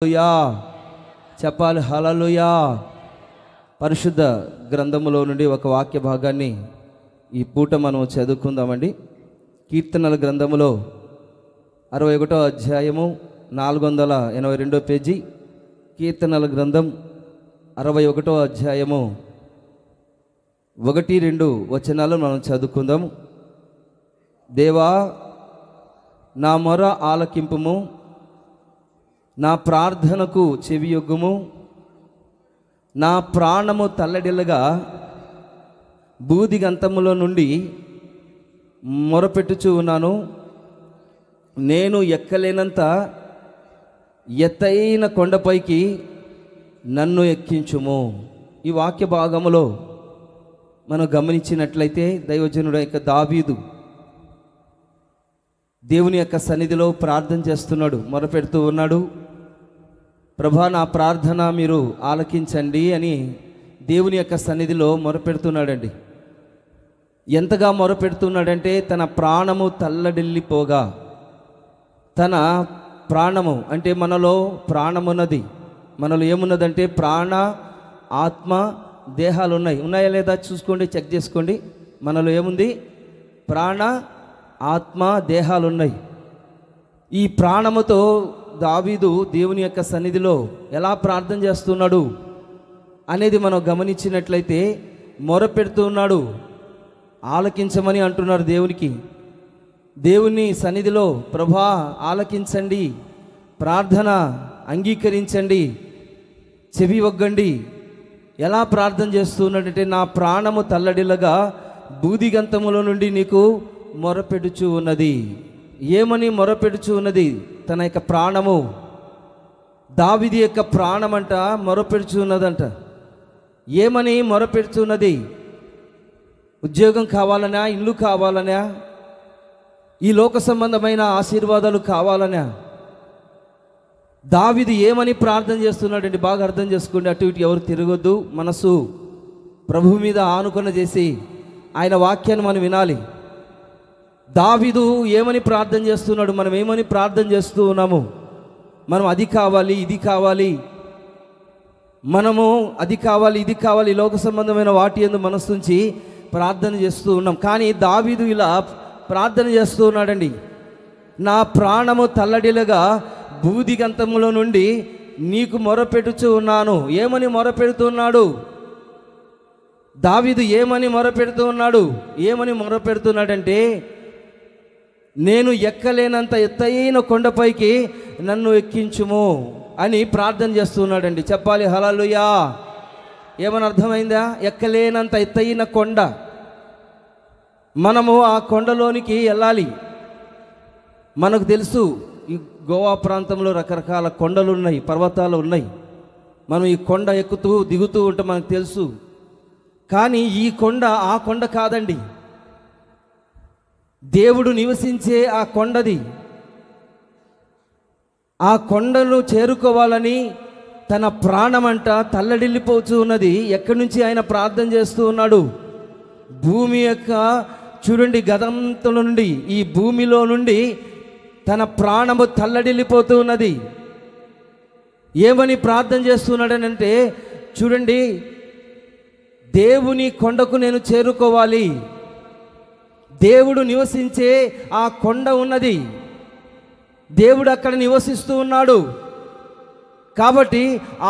హల్లెలూయా చెప్పాలి. హల్లెలూయా. పరిశుద్ధ గ్రంథములో నుండి ఒక వాక్య భాగాన్ని ఈ పూట మనం చదువుకుందామండి. కీర్తనల గ్రంథములో 61వ అధ్యాయము 482 పేజీ. కీర్తనల గ్రంథం 61వ అధ్యాయము 1-2 వచనాలు మనం చదువుకుందాము. దేవా, నా మొర ఆలకింపుము, నా ప్రార్థనకు చెవియొగ్గుము. నా ప్రాణము తల్లడిల్లగా బూదిగంతములో నుండి మొరపెట్టుచూ ఉన్నాను. నేను ఎక్కలేనంత ఎత్తైన కొండపైకి నన్ను ఎక్కించుము. ఈ వాక్య భాగములో మనం గమనించినట్లయితే దైవజనుడు యొక్క దావీదు దేవుని యొక్క సన్నిధిలో ప్రార్థన చేస్తున్నాడు, మొరపెడుతూ ఉన్నాడు. ప్రభా, నా ప్రార్థన మీరు ఆలకించండి అని దేవుని యొక్క సన్నిధిలో మొరపెడుతున్నాడండి. ఎంతగా మొరపెడుతున్నాడంటే తన ప్రాణము తల్లడిల్లిపోగా, తన ప్రాణము అంటే మనలో ప్రాణమున్నది, మనలో ఏమున్నదంటే ప్రాణ, ఆత్మ, దేహాలు ఉన్నాయా లేదా చూసుకోండి, చెక్ చేసుకోండి. మనలో ఏముంది? ప్రాణ, ఆత్మ, దేహాలు ఉన్నాయి. ఈ ప్రాణముతో దావీదు దేవుని యొక్క సన్నిధిలో ఎలా ప్రార్థన చేస్తున్నాడు అనేది మనం గమనించినట్లయితే మొరపెడుతూ ఉన్నాడు. ఆలకించమని అంటున్నారు దేవునికి. దేవుని సన్నిధిలో ప్రభా ఆలకించండి, ప్రార్థన అంగీకరించండి, చెవి ఒగ్గండి. ఎలా ప్రార్థన చేస్తున్నాడంటే నా ప్రాణము తల్లడిల్లగా బూదిగంతములో నుండి నీకు మొరపెడుచు ఉన్నది. ఏమని మొరపెడుచు ఉన్నది? తన యొక్క ప్రాణము, దావీదు యొక్క ప్రాణమంట మొరపెడుచు ఉన్నదంట. ఏమని మొరపెడుచు ఉన్నది? ఉద్యోగం కావాలనా? ఇల్లు కావాలనా? ఈ లోక సంబంధమైన ఆశీర్వాదాలు కావాలనా? దావీదు ఏమని ప్రార్థన చేస్తున్నాడండి? బాగా అర్థం చేసుకోండి. అటు ఇటు ఎవరు తిరగొద్దు. మనసు ప్రభువు మీద ఆనుకొన చేసి ఆయన వాక్యాన్ని మనం వినాలి. దావీదు ఏమని ప్రార్థన చేస్తున్నాడు? మనం ఏమని ప్రార్థన చేస్తూ ఉన్నాము? మనం అది కావాలి, ఇది కావాలి, మనము అది కావాలి, ఇది కావాలి, లోక సంబంధమైన వాటి యందు మనసు నుంచి ప్రార్థన చేస్తూ ఉన్నాం. కానీ దావీదు ఇలా ప్రార్థన చేస్తూ ఉన్నాడండి. నా ప్రాణము తల్లడిల్లగా బూదిగంతములో నుండి నీకు మొరపెడుచు ఉన్నాను. ఏమని మొరపెడుతున్నాడు దావీదు? ఏమని మొరపెడుతూ ఉన్నాడు? ఏమని మొరపెడుతున్నాడంటే నేను ఎక్కలేనంత ఎత్తైన కొండపైకి నన్ను ఎక్కించుము అని ప్రార్థన చేస్తున్నాడండి. చెప్పాలి హల్లెలూయా. ఏమని అర్థమైందా? ఎక్కలేనంత ఎత్తైన కొండ. మనము ఆ కొండలోనికి వెళ్ళాలి. మనకు తెలుసు ఈ గోవా ప్రాంతంలో రకరకాల కొండలు ఉన్నాయి, పర్వతాలు ఉన్నాయి. మనం ఈ కొండ ఎక్కుతూ దిగుతూ ఉంటే మనకు తెలుసు. కానీ ఈ కొండ ఆ కొండ కాదండి. దేవుడు నివసించే ఆ కొండది. ఆ కొండను చేరుకోవాలని తన ప్రాణమంట తల్లడిల్లిపోతూ ఉన్నది. ఎక్కడి నుంచి ఆయన ప్రార్థన చేస్తూ ఉన్నాడు? భూమి యొక్క చూడండి గదంతుల నుండి, ఈ భూమిలో నుండి తన ప్రాణము తల్లడిల్లిపోతూ ఉన్నది. ఏమని ప్రార్థన చేస్తున్నాడనంటే చూడండి, దేవుని కొండకు నేను చేరుకోవాలి. దేవుడు నివసించే ఆ కొండ ఉన్నది. దేవుడు అక్కడ నివసిస్తూ ఉన్నాడు. కాబట్టి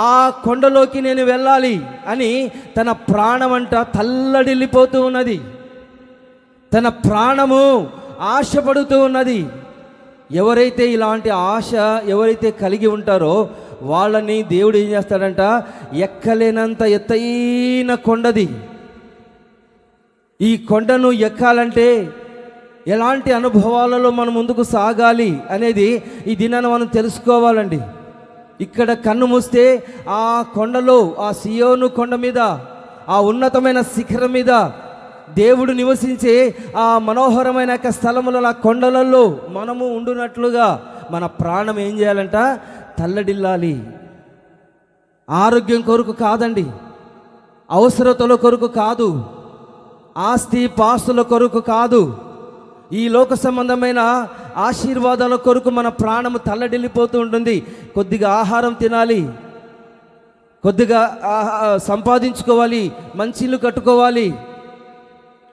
ఆ కొండలోకి నేను వెళ్ళాలి అని తన ప్రాణమంట తల్లడిల్లిపోతూ ఉన్నది. తన ప్రాణము ఆశపడుతూ ఉన్నది. ఎవరైతే ఇలాంటి ఆశ ఎవరైతే కలిగి ఉంటారో వాళ్ళని దేవుడు ఏం చేస్తాడంట? ఎక్కలేనంత ఎత్తైన కొండది. ఈ కొండను ఎక్కాలంటే ఎలాంటి అనుభవాలలో మనం ముందుకు సాగాలి అనేది ఈ దినాన మనం తెలుసుకోవాలండి. ఇక్కడ కన్ను మూస్తే ఆ కొండలో, ఆ సియోను కొండ మీద, ఆ ఉన్నతమైన శిఖరం మీద దేవుడు నివసించే ఆ మనోహరమైన యొక్క స్థలములలో, ఆ కొండలలో మనము ఉండునట్లుగా మన ప్రాణం ఏం చేయాలంట? తల్లడిల్లాలి. ఆరోగ్యం కొరకు కాదండి, అవసరతల కొరకు కాదు, ఆస్తి పాస్తుల కొరకు కాదు, ఈ లోక సంబంధమైన ఆశీర్వాదాల కొరకు మన ప్రాణము తల్లడిల్లిపోతూ ఉంటుంది. కొద్దిగా ఆహారం తినాలి, కొద్దిగా సంపాదించుకోవాలి, మంచి ఇల్లు కట్టుకోవాలి,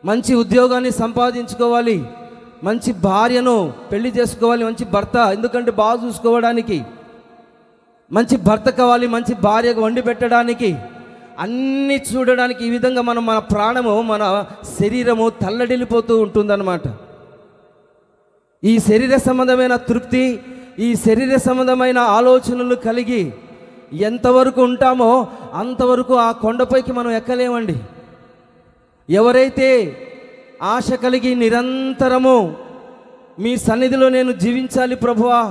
మంచి ఉద్యోగాన్ని సంపాదించుకోవాలి, మంచి భార్యను పెళ్లి చేసుకోవాలి, మంచి భర్త, ఎందుకంటే బాగా చూసుకోవడానికి మంచి భర్త కావాలి, మంచి భార్యకు వండి పెట్టడానికి, అన్నీ చూడడానికి. ఈ విధంగా మన ప్రాణము, మన శరీరము తల్లడిల్లిపోతూ ఉంటుందన్నమాట. ఈ శరీర సంబంధమైన తృప్తి, ఈ శరీర సంబంధమైన ఆలోచనలు కలిగి ఎంతవరకు ఉంటామో అంతవరకు ఆ కొండపైకి మనం ఎక్కలేమండి. ఎవరైతే ఆశ కలిగి నిరంతరము మీ సన్నిధిలో నేను జీవించాలి ప్రభువా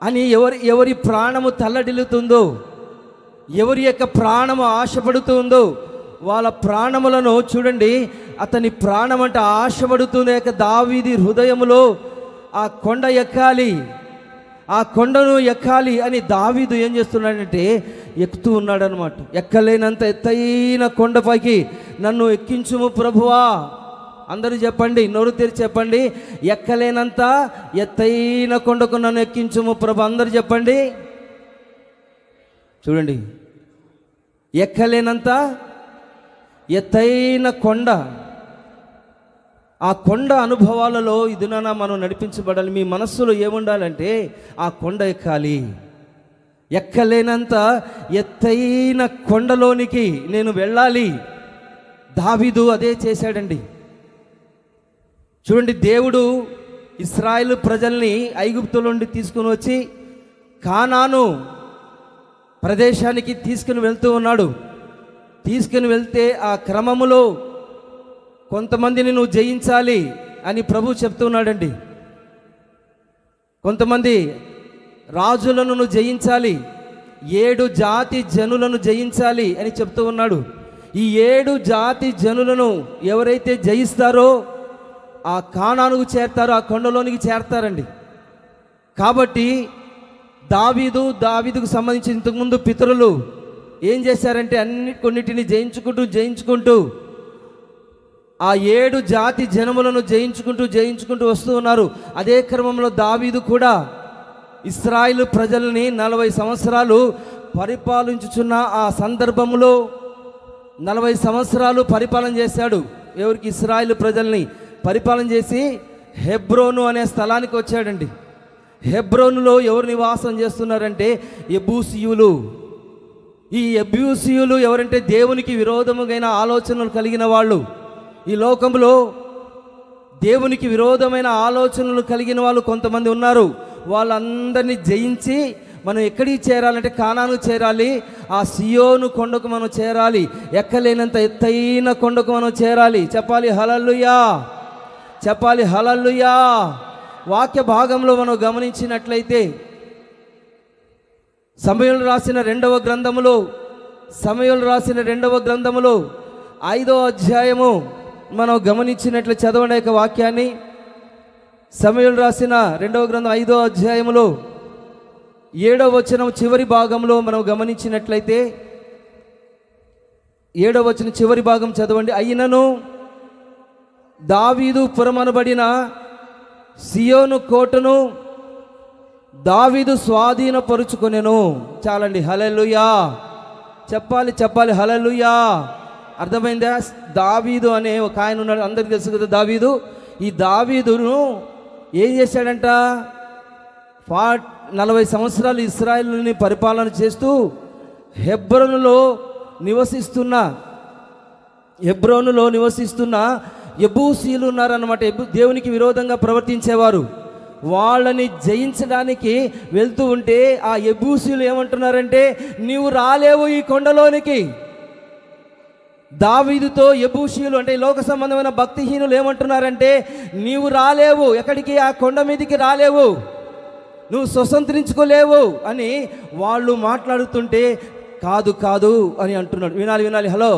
అని ఎవరి ప్రాణము తల్లడిల్లుతుందో, ఎవరి యొక్క ప్రాణము ఆశపడుతుందో వాళ్ళ ప్రాణములను చూడండి. అతని ప్రాణం అంటే ఆశపడుతుంది. దావీదు హృదయములో ఆ కొండ ఎక్కాలి, ఆ కొండను ఎక్కాలి అని దావీదు ఏం చేస్తున్నాడంటే ఎక్కుతూ ఉన్నాడనమాట. ఎక్కలేనంత ఎత్తైన కొండపైకి నన్ను ఎక్కించుము ప్రభువా. అందరూ చెప్పండి, నోరు తెరిచి చెప్పండి, ఎక్కలేనంత ఎత్తైన కొండకు నన్ను ఎక్కించుము ప్రభు. అందరూ చెప్పండి. చూడండి, ఎక్కలేనంత ఎత్తైన కొండ, ఆ కొండ అనుభవాలలో ఇదినా మనం నడిపించబడాలి. మీ మనస్సులో ఏముండాలంటే ఆ కొండ ఎక్కాలి. ఎక్కలేనంత ఎత్తైన కొండలోనికి నేను వెళ్ళాలి. దావీదు అదే చేశాడండి. చూడండి, దేవుడు ఇశ్రాయేలు ప్రజల్ని ఐగుప్తు నుండి తీసుకుని వచ్చి కానాను ప్రదేశానికి తీసుకుని వెళ్తూ ఉన్నాడు. తీసుకుని వెళ్తే ఆ క్రమములో కొంతమందిని నువ్వు జయించాలి అని ప్రభు చెప్తున్నాడండి. కొంతమంది రాజులను నువ్వు జయించాలి, 7 జాతి జనులను జయించాలి అని చెప్తూ ఉన్నాడు. ఈ 7 జాతి జనులను ఎవరైతే జయిస్తారో ఆ కానానుకు చేరతారో, ఆ కొండలోనికి చేరతారండి. కాబట్టి దావీదుకు సంబంధించి ఇంతకుముందు పితరులు ఏం చేశారంటే కొన్నిటిని జయించుకుంటూ ఆ 7 జాతి జనములను జయించుకుంటూ వస్తూ ఉన్నారు. అదే క్రమంలో దావీదు కూడా ఇశ్రాయేలు ప్రజల్ని 40 సంవత్సరాలు పరిపాలించుచున్న ఆ సందర్భంలో 40 సంవత్సరాలు పరిపాలన చేశాడు. ఎవరికి? ఇశ్రాయేలు ప్రజల్ని పరిపాలన చేసి హెబ్రోను అనే స్థలానికి వచ్చాడండి. హెబ్రోనులో ఎవరు నివాసం చేస్తున్నారంటే యెబూసీయులు. ఈ యెబూసీయులు ఎవరంటే దేవునికి విరోధమైన ఆలోచనలు కలిగిన వాళ్ళు. ఈ లోకంలో దేవునికి విరోధమైన ఆలోచనలు కలిగిన వాళ్ళు కొంతమంది ఉన్నారు. వాళ్ళందరినీ జయించి మనం ఎక్కడికి చేరాలంటే కానాను చేరాలి. ఆ సియోను కొండకు మనం చేరాలి. ఎక్కలేనంత ఎత్తైన కొండకు మనం చేరాలి. చెప్పాలి హల్లెలూయా, చెప్పాలి హల్లెలూయా. వాక్య భాగంలో మనం గమనించినట్లయితే సమూయేలు రాసిన రెండవ గ్రంథములో 5వ అధ్యాయము మనం గమనించినట్లు చదవండి యొక్క వాక్యాన్ని. సమూయేలు రాసిన 2వ గ్రంథం 5వ అధ్యాయములో 7వ వచనం చివరి భాగంలో మనం గమనించినట్లయితే 7వ వచనం చివరి భాగం చదవండి. అయినను దావీదు పురమనబడిన సియోను కోటను దావీదు స్వాధీనపరుచుకొనెను. చాలండి, హల్లెలూయా. చెప్పాలి హల్లెలూయా. అర్థమైందా? దావీదు అనే ఒక ఆయన ఉన్నాడు, అందరికీ తెలుసు కదా దావీదు. ఈ దావీదును ఏం చేశాడంట? 40 సంవత్సరాలు ఇశ్రాయేలుని పరిపాలన చేస్తూ హెబ్రోనులో నివసిస్తున్న యెబూసీయులు ఉన్నారన్నమాట. దేవునికి విరోధంగా ప్రవర్తించేవారు. వాళ్ళని జయించడానికి వెళ్తూ ఉంటే ఆ యెబూసీయులు ఏమంటున్నారంటే, నీవు రాలేవు ఈ కొండలోనికి. దావీదుతో యెబూసీయులు అంటే లోక సంబంధమైన భక్తిహీనులు ఏమంటున్నారంటే, నీవు రాలేవు, ఎక్కడికి? ఆ కొండ మీదకి రాలేవు, నువ్వు స్వతంత్రించుకోలేవు అని వాళ్ళు మాట్లాడుతుంటే, కాదు అని అంటున్నాడు. వినాలి, హలో,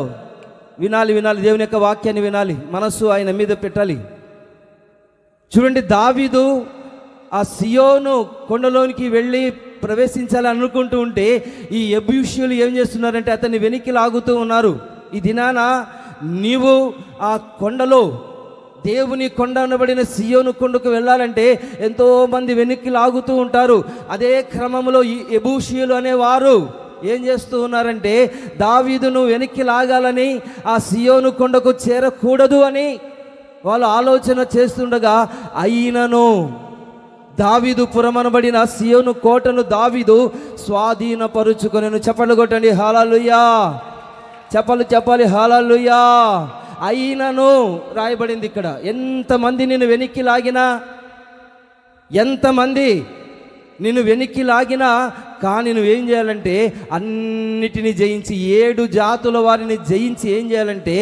వినాలి. దేవుని యొక్క వాక్యాన్ని వినాలి, మనస్సు ఆయన మీద పెట్టాలి. చూడండి, దావీదు ఆ సియోను కొండలోనికి వెళ్ళి ప్రవేశించాలని అనుకుంటూ ఉంటే ఈ యెబూసీయులు ఏం చేస్తున్నారంటే అతన్ని వెనక్కి లాగుతూ ఉన్నారు. ఈ దినాన నీవు ఆ కొండలో దేవుని కొండ అనబడిన సియోను కొండకు వెళ్ళాలంటే ఎంతోమంది వెనక్కి లాగుతూ ఉంటారు. అదే క్రమంలో ఈ యెబూషీయులు అనేవారు ఏం చేస్తూ ఉన్నారంటే దావీదును వెనక్కి లాగాలని, ఆ సియోను కొండకు చేరకూడదు అని వాళ్ళు ఆలోచన చేస్తుండగా, అయినను దావీదు పురమనబడిన సియోను కోటను దావీదు స్వాధీనపరుచుకొనెను. చప్పట్లు కొట్టండి హల్లెలూయా, చెప్పాలి హల్లెలూయా. అయినను రాయబడింది ఇక్కడ. ఎంతమంది నిన్ను వెనక్కి లాగినా, ఎంతమంది నిన్ను వెనక్కి లాగినా, కానీ నువ్వేం చేయాలంటే అన్నిటినీ జయించి 7 జాతుల వారిని జయించి ఏం చేయాలంటే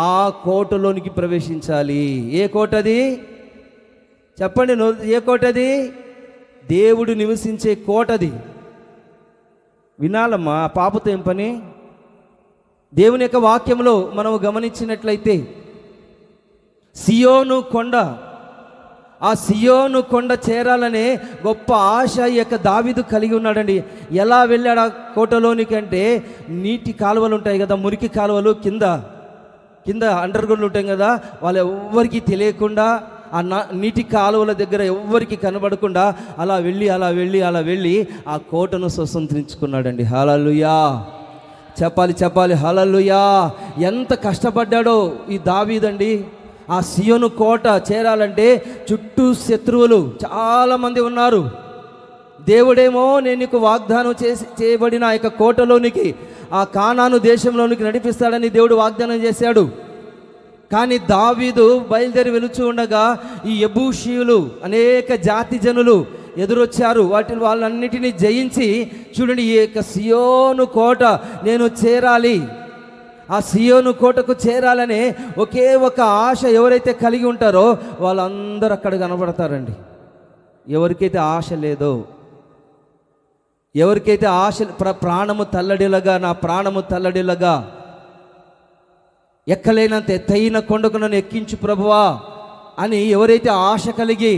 ఆ కోటలోనికి ప్రవేశించాలి. ఏ కోటది చెప్పండి, ఏ కోటది? దేవుడు నివసించే కోటది. వినాలమ్మా, పాపతో ఏం పని? దేవుని యొక్క వాక్యంలో మనం గమనించినట్లయితే సియోను కొండ, ఆ సియోను కొండ చేరాలనే గొప్ప ఆశ ఈ యొక్క దావీదు కలిగి ఉన్నాడండి. ఎలా వెళ్ళాడు ఆ కోటలోనికి అంటే, నీటి కాలువలు ఉంటాయి కదా, మురికి కాలువలు, కింద అండర్ గ్రౌండ్లు ఉంటాయి కదా, వాళ్ళు ఎవ్వరికీ తెలియకుండా ఆ నీటి కాలువల దగ్గర ఎవ్వరికి కనబడకుండా అలా వెళ్ళి ఆ కోటను స్వతంత్రించుకున్నాడండి. హల్లెలూయా, చెప్పాలి హల్లెలూయా. ఎంత కష్టపడ్డాడో ఈ దావీదండి. ఆ సియోను కోట చేరాలంటే చుట్టూ శత్రువులు చాలామంది ఉన్నారు. దేవుడేమో నేను నీకు వాగ్దానం చేయబడిన ఆ యొక్క కోటలోనికి, ఆ కానాను దేశంలోనికి నడిపిస్తాడని దేవుడు వాగ్దానం చేశాడు. కానీ దావీదు బయలుదేరి వెళుచూ ఉండగా ఈ యెబూషీయులు అనేక జాతి జనులు ఎదురొచ్చారు. వాళ్ళన్నిటినీ జయించి, చూడండి, ఈ యొక్క సియోను కోట నేను చేరాలి, ఆ సియోను కోటకు చేరాలనే ఒకే ఒక ఆశ ఎవరైతే కలిగి ఉంటారో వాళ్ళందరూ అక్కడ కనబడతారండి. ఎవరికైతే ఆశ లేదో, ఎవరికైతే ఆశ, ప్రాణము తల్లడిల్లగా, నా ప్రాణము తల్లడిల్లగా, ఎక్కలేనంత ఎత్తైన కొండకు నన్ను ఎక్కించు ప్రభువా అని ఎవరైతే ఆశ కలిగి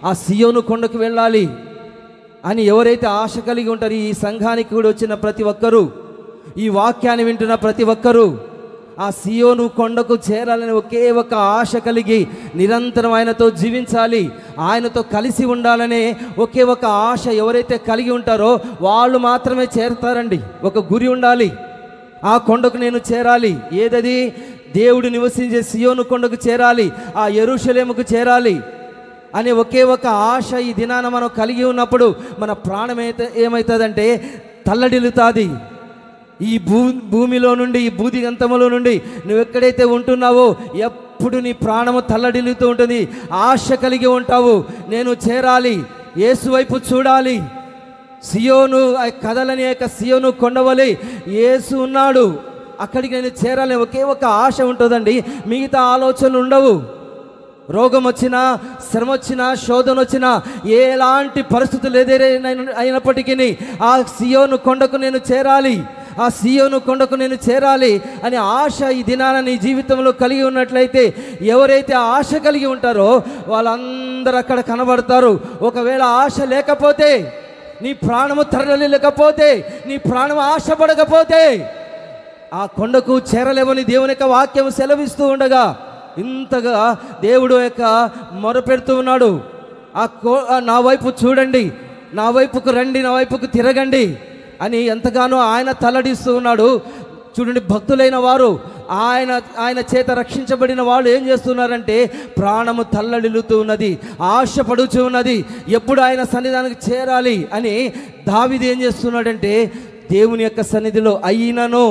ఆ సియోను కొండకు వెళ్ళాలి అని ఎవరైతే ఆశ కలిగి ఉంటారో, ఈ సంఘానికి కూడా వచ్చిన ప్రతి ఒక్కరూ, ఈ వాక్యాన్ని వింటున్న ప్రతి ఒక్కరూ ఆ సియోను కొండకు చేరాలని ఒకే ఒక ఆశ కలిగి నిరంతరం ఆయనతో జీవించాలి, ఆయనతో కలిసి ఉండాలనే ఒకే ఒక ఆశ ఎవరైతే కలిగి ఉంటారో వాళ్ళు మాత్రమే చేరతారండి. ఒక గురి ఉండాలి, ఆ కొండకు నేను చేరాలి. ఏదది? దేవుడు నివసించే సియోను కొండకు చేరాలి, ఆ యెరూషలేముకు చేరాలి అనే ఒకే ఒక ఆశ ఈ దినాన మనం కలిగి ఉన్నప్పుడు మన ప్రాణం ఏమవుతుందంటే తల్లడిల్లుతుంది. ఈ భూమిలో నుండి, ఈ భూదిగంతములో నుండి నువ్వు ఎక్కడైతే ఉంటున్నావో ఎప్పుడు నీ ప్రాణము తల్లడిల్లుతూ ఉంటుంది. ఆశ కలిగి ఉంటావు, నేను చేరాలి, యేసు వైపు చూడాలి, సియోను కదలని యొక్క సియోను కొండవలి యేసు ఉన్నాడు, అక్కడికి నేను చేరాలి, ఒకే ఒక ఆశ ఉంటుందండి. మిగతా ఆలోచనలు ఉండవు. రోగం వచ్చినా, శ్రమ వచ్చినా, శోధన వచ్చినా, ఎలాంటి పరిస్థితులు అయినప్పటికీ ఆ సియోను కొండకు నేను చేరాలి, ఆ సియోను కొండకు నేను చేరాలి అనే ఆశ ఈ దినాన నీ జీవితంలో కలిగి ఉన్నట్లయితే, ఎవరైతే ఆశ కలిగి ఉంటారో వాళ్ళందరూ అక్కడ కనబడతారు. ఒకవేళ ఆశ లేకపోతే, నీ ప్రాణము తరలిలేకపోతే, నీ ప్రాణము ఆశపడకపోతే ఆ కొండకు చేరలేవని దేవుని యొక్క వాక్యం సెలవిస్తూ ఉండగా ఇంతగా దేవుడు యొక్క మొరపెడుతూ ఉన్నాడు. నా వైపు చూడండి, నా వైపుకు రండి, నా వైపుకు తిరగండి అని ఎంతగానో ఆయన తల్లడిస్తూ ఉన్నాడు. చూడండి, భక్తులైన వారు, ఆయన చేత రక్షించబడిన వాళ్ళు ఏం చేస్తున్నారంటే ప్రాణము తల్లడిల్లుతూ ఉన్నది, ఆశపడుచూ ఉన్నది, ఎప్పుడు ఆయన సన్నిధానానికి చేరాలి అని దావీదు ఏం చేస్తున్నాడంటే దేవుని యొక్క సన్నిధిలో అయినను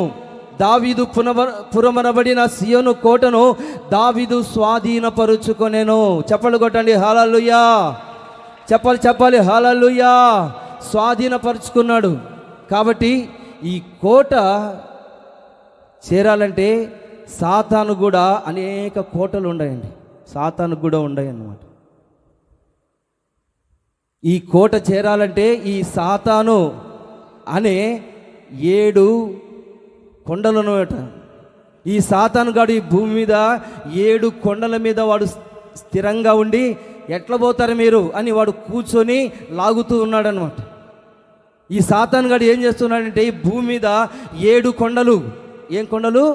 దావీదు పురమనబడిన సియోను కోటను దావీదు స్వాధీనపరుచుకొనెను. చప్పలు కొట్టండి హల్లెలూయా, చెప్పాలి హల్లెలూయా. స్వాధీనపరుచుకున్నాడు. కాబట్టి ఈ కోట చేరాలంటే సాతాను కూడా అనేక కోటలు ఉన్నాయండి, సాతాను కూడా ఉన్నాయి అన్నమాట. ఈ కోట చేరాలంటే ఈ సాతాను అనే 7 కొండలను, ఈ సాతాను గాడు ఈ భూమి మీద 7 కొండల మీద వాడు స్థిరంగా ఉండి ఎట్లా పోతారు మీరు అని వాడు కూర్చొని లాగుతూ ఉన్నాడు అనమాట. ఈ సాతాను గాడు ఏం చేస్తున్నాడంటే ఈ భూమి మీద 7 కొండలు, ఏం కొండలు?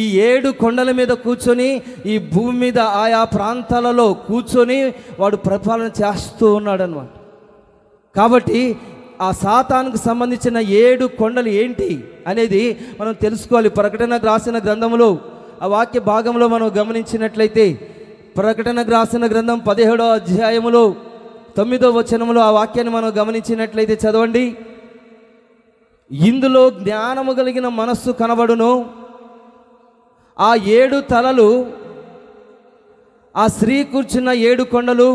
ఈ 7 కొండల మీద కూర్చొని ఈ భూమి మీద ఆయా ప్రాంతాలలో కూర్చొని వాడు పరిపాలన చేస్తూ ఉన్నాడు అన్నమాట. కాబట్టి ఆ సాతానుకు సంబంధించిన 7 కొండలు ఏంటి అనేది మనం తెలుసుకోవాలి. ప్రకటనకు రాసిన గ్రంథంలో ఆ వాక్య భాగంలో మనం గమనించినట్లయితే, ప్రకటనకు రాసిన గ్రంథం 17వ అధ్యాయములో 9వ వచనంలో ఆ వాక్యాన్ని మనం గమనించినట్లయితే చదవండి. ఇందులో జ్ఞానము కలిగిన మనస్సు కనబడును. ఆ 7 తలలు, ఆ స్త్రీ కూర్చున్న 7 కొండలు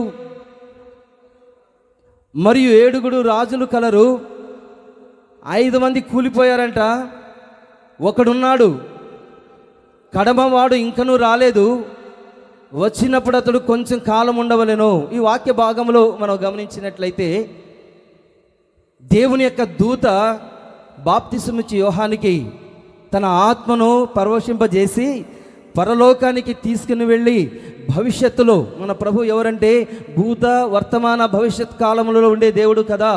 మరియు 7 రాజులు కలరు. 5 మంది కూలిపోయారంట. ఒకడున్నాడు, కడమవాడు ఇంకనూ రాలేదు, వచ్చినప్పుడు అతడు కొంచెం కాలం ఉండవలెను. ఈ వాక్య భాగంలో మనం గమనించినట్లయితే దేవుని యొక్క దూత బాప్తిసమిచ్చి యోహానికి తన ఆత్మను పరవశింపజేసి పరలోకానికి తీసుకుని వెళ్ళి భవిష్యత్తులో మన ప్రభు ఎవరంటే భూత వర్తమాన భవిష్యత్ కాలంలో ఉండే దేవుడు కదా.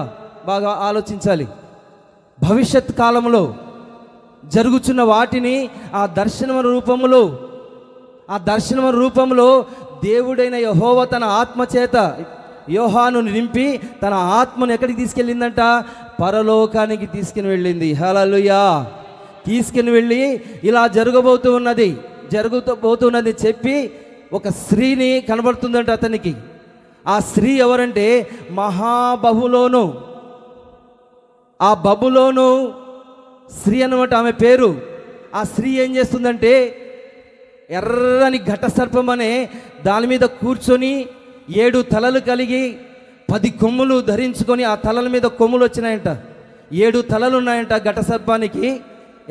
బాగా ఆలోచించాలి. భవిష్యత్ కాలంలో జరుగుతున్న వాటిని ఆ దర్శనం రూపంలో దేవుడైన యెహోవా తన ఆత్మ చేత యోహాను నింపి తన ఆత్మను ఎక్కడికి తీసుకెళ్ళిందంట? పరలోకానికి తీసుకుని వెళ్ళింది. హల్లెలూయా. తీసుకుని వెళ్ళి ఇలా జరగబోతున్నది చెప్పి ఒక స్త్రీని కనబడుతుందంట అతనికి. ఆ స్త్రీ ఎవరంటే మహాబబులోను. ఆ బబులోను స్త్రీ అన్నమాట ఆమె పేరు. ఆ స్త్రీ ఏం చేస్తుందంటే ఎర్రని ఘట సర్పం అనే దాని మీద కూర్చొని 7 తలలు కలిగి 10 కొమ్ములు ధరించుకొని, ఆ తలల మీద కొమ్ములు వచ్చినాయంట. 7 తలలు ఉన్నాయంట ఘట సర్పానికి.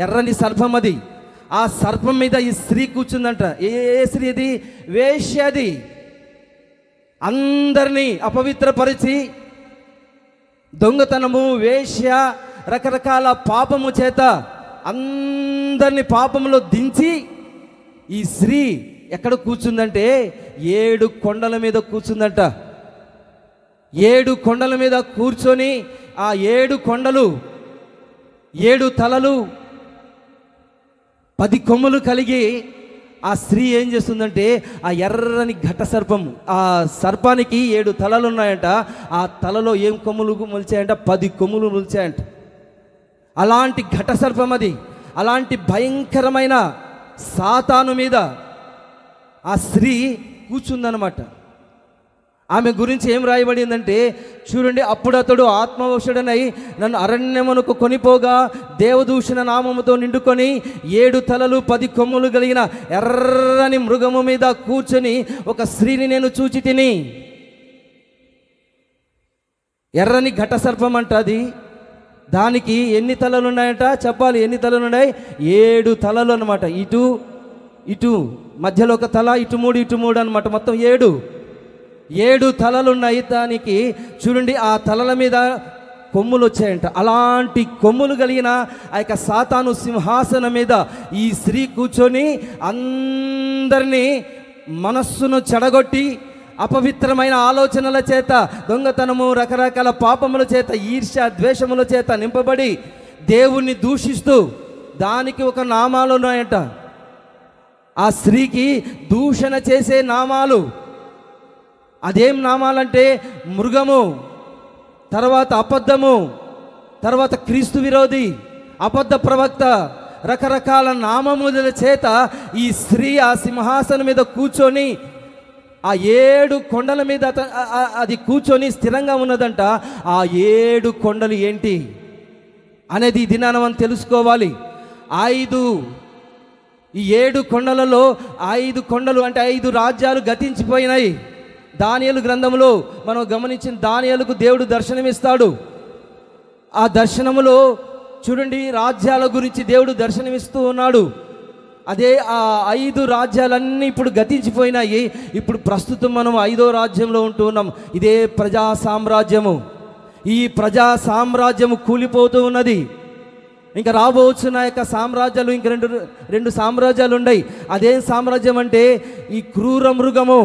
ఎర్రని సర్పం అది. ఆ సర్పం మీద ఈ స్త్రీ కూర్చుందంట. ఏ స్త్రీ అది? వేశ్యది. అందరినీ అపవిత్రపరిచి దొంగతనము, వేశ్య, రకరకాల పాపము చేత అందరినీ పాపములో దించి ఈ స్త్రీ ఎక్కడ కూర్చుందంటే 7 కొండల మీద కూర్చుందంట. 7 కొండల మీద కూర్చొని ఆ 7 కొండలు, 7 తలలు, 10 కొమ్ములు కలిగి ఆ స్త్రీ ఏం చేస్తుందంటే ఆ ఎర్రని ఘట సర్పం, ఆ సర్పానికి 7 తలలు ఉన్నాయంట. ఆ తలలో ఏం కొమ్ములు మొలిచాయంట? 10 కొమ్ములు మొలిచాయంట. అలాంటి ఘట సర్పం అది. అలాంటి భయంకరమైన సాతాను మీద ఆ స్త్రీ కూర్చుందనమాట. ఆమె గురించి ఏం రాయబడిందంటే చూడండి, అప్పుడు అతడు ఆత్మవశుడనై నన్ను అరణ్యమునకు కొనిపోగా దేవదూషణ నామముతో నిండుకొని 7 తలలు 10 కొమ్ములు కలిగిన ఎర్రని మృగము మీద కూర్చొని ఒక స్త్రీని నేను చూచి తిని. ఎర్రని ఘట సర్పం అంట అది. దానికి ఎన్ని తలలు ఉన్నాయంట? చెప్పాలి. ఎన్ని తలలు ఉన్నాయి? 7 తలలు అనమాట. ఇటు మధ్యలో ఒక తల, ఇటు 3 అనమాట. మొత్తం 7 తలలు ఉన్నాయి దానికి. చూడండి, ఆ తలల మీద కొమ్ములు వచ్చాయంట. అలాంటి కొమ్ములు కలిగిన ఆ యొక్క సాతాను సింహాసనం మీద ఈ స్త్రీ కూర్చొని అందరినీ మనస్సును చెడగొట్టి అపవిత్రమైన ఆలోచనల చేత, దొంగతనము, రకరకాల పాపముల చేత, ఈర్ష్య, ద్వేషముల చేత నింపబడి దేవుణ్ణి దూషిస్తూ, దానికి ఒక నామాలు ఉన్నాయంట. ఆ స్త్రీకి దూషణ చేసే నామాలు. అదేం నామాలంటే మృగము, తర్వాత అబద్ధము, తర్వాత క్రీస్తు విరోధి, అబద్ధ ప్రవక్త, రకరకాల నామముల చేత ఈ స్త్రీ ఆ సింహాసనం మీద కూర్చొని ఆ 7 కొండల మీద అది కూర్చొని స్థిరంగా ఉన్నదంట. ఆ 7 కొండలు ఏంటి అనేది ఈ దినాన మనం తెలుసుకోవాలి. ఈ 7 కొండలలో 5 కొండలు అంటే 5 రాజ్యాలు గతించిపోయినాయి. దానియేలు గ్రంథంలో మనం గమనించిన దానియేలుకు దేవుడు దర్శనమిస్తాడు. ఆ దర్శనములో చూడండి, రాజ్యాల గురించి దేవుడు దర్శనమిస్తూ ఉన్నాడు. అదే ఆ 5 రాజ్యాలన్నీ ఇప్పుడు గతించిపోయినాయి. ఇప్పుడు ప్రస్తుతం మనం 5వ రాజ్యంలో ఉంటూ ఉన్నాం. ఇదే ప్రజా సామ్రాజ్యము. ఈ ప్రజా సామ్రాజ్యము కూలిపోతూ ఉన్నది. ఇంకా రాబోతున్న యొక్క సామ్రాజ్యాలు ఇంక రెండు సామ్రాజ్యాలు ఉన్నాయి. అదేం సామ్రాజ్యం అంటే ఈ క్రూర మృగము.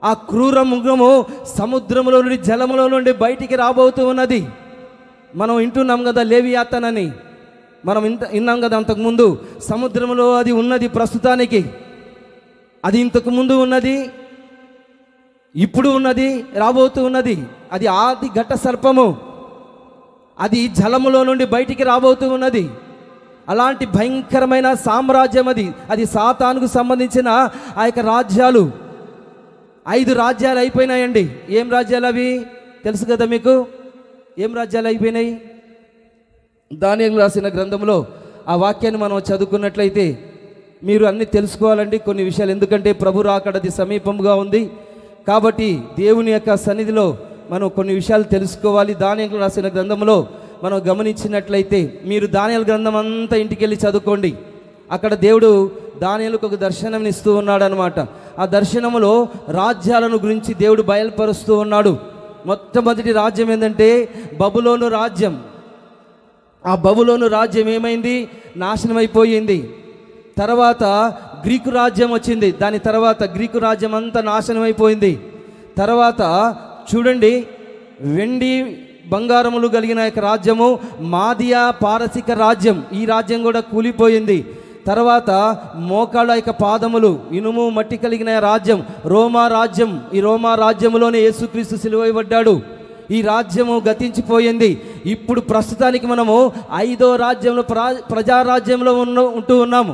ఆ క్రూర మృగము సముద్రంలో నుండి, జలములో నుండి బయటికి రాబోతూ ఉన్నది. మనం వింటున్నాం కదా లేవియాతనని. మనం విన్నాం కదా అంతకుముందు. సముద్రంలో అది ఉన్నది ప్రస్తుతానికి, అది ఇంతకుముందు ఉన్నది, ఇప్పుడు ఉన్నది, రాబోతూ ఉన్నది. అది ఆది ఘట సర్పము, అది జలములో నుండి బయటికి రాబోతూ ఉన్నది. అలాంటి భయంకరమైన సామ్రాజ్యం అది. అది సాతానుకు సంబంధించిన ఆ యొక్క రాజ్యాలు. 5 రాజ్యాలు అయిపోయినాయండి. ఏం రాజ్యాలు అవి తెలుసు కదా మీకు? ఏం రాజ్యాలు అయిపోయినాయి? దానియేలు రాసిన గ్రంథంలో ఆ వాక్యాన్ని మనం చదువుకున్నట్లయితే మీరు అన్నీ తెలుసుకోవాలండి కొన్ని విషయాలు. ఎందుకంటే ప్రభు రాకడది సమీపంగా ఉంది కాబట్టి దేవుని యొక్క సన్నిధిలో మనం కొన్ని విషయాలు తెలుసుకోవాలి. దానియేలు రాసిన గ్రంథంలో మనం గమనించినట్లయితే, మీరు దానియేలు గ్రంథం అంతా ఇంటికి వెళ్ళి చదువుకోండి. అక్కడ దేవుడు దానియేలుకు ఒక దర్శనం ఇస్తూ ఉన్నాడు అనమాట. ఆ దర్శనములో రాజ్యాలను గురించి దేవుడు బయలుపరుస్తూ ఉన్నాడు. మొట్టమొదటి రాజ్యం ఏంటంటే బబులోను రాజ్యం. ఆ బబులోను రాజ్యం ఏమైంది? నాశనం అయిపోయింది. తర్వాత గ్రీకు రాజ్యం వచ్చింది. దాని తర్వాత గ్రీకు రాజ్యం అంతా నాశనం అయిపోయింది. తర్వాత చూడండి, వెండి బంగారములు కలిగిన యొక్క రాజ్యము మాదియా పారసిక రాజ్యం. ఈ రాజ్యం కూడా కూలిపోయింది. తర్వాత మోకాళ్ళ యొక్క పాదములు ఇనుము మట్టి కలిగిన రాజ్యం రోమా రాజ్యం. ఈ రోమా రాజ్యంలోనే యేసుక్రీస్తు సిలువైబడ్డాడు. ఈ రాజ్యము గతించిపోయింది. ఇప్పుడు ప్రస్తుతానికి మనము 5వ రాజ్యంలో ప్రజారాజ్యంలో ఉంటూ ఉన్నాము.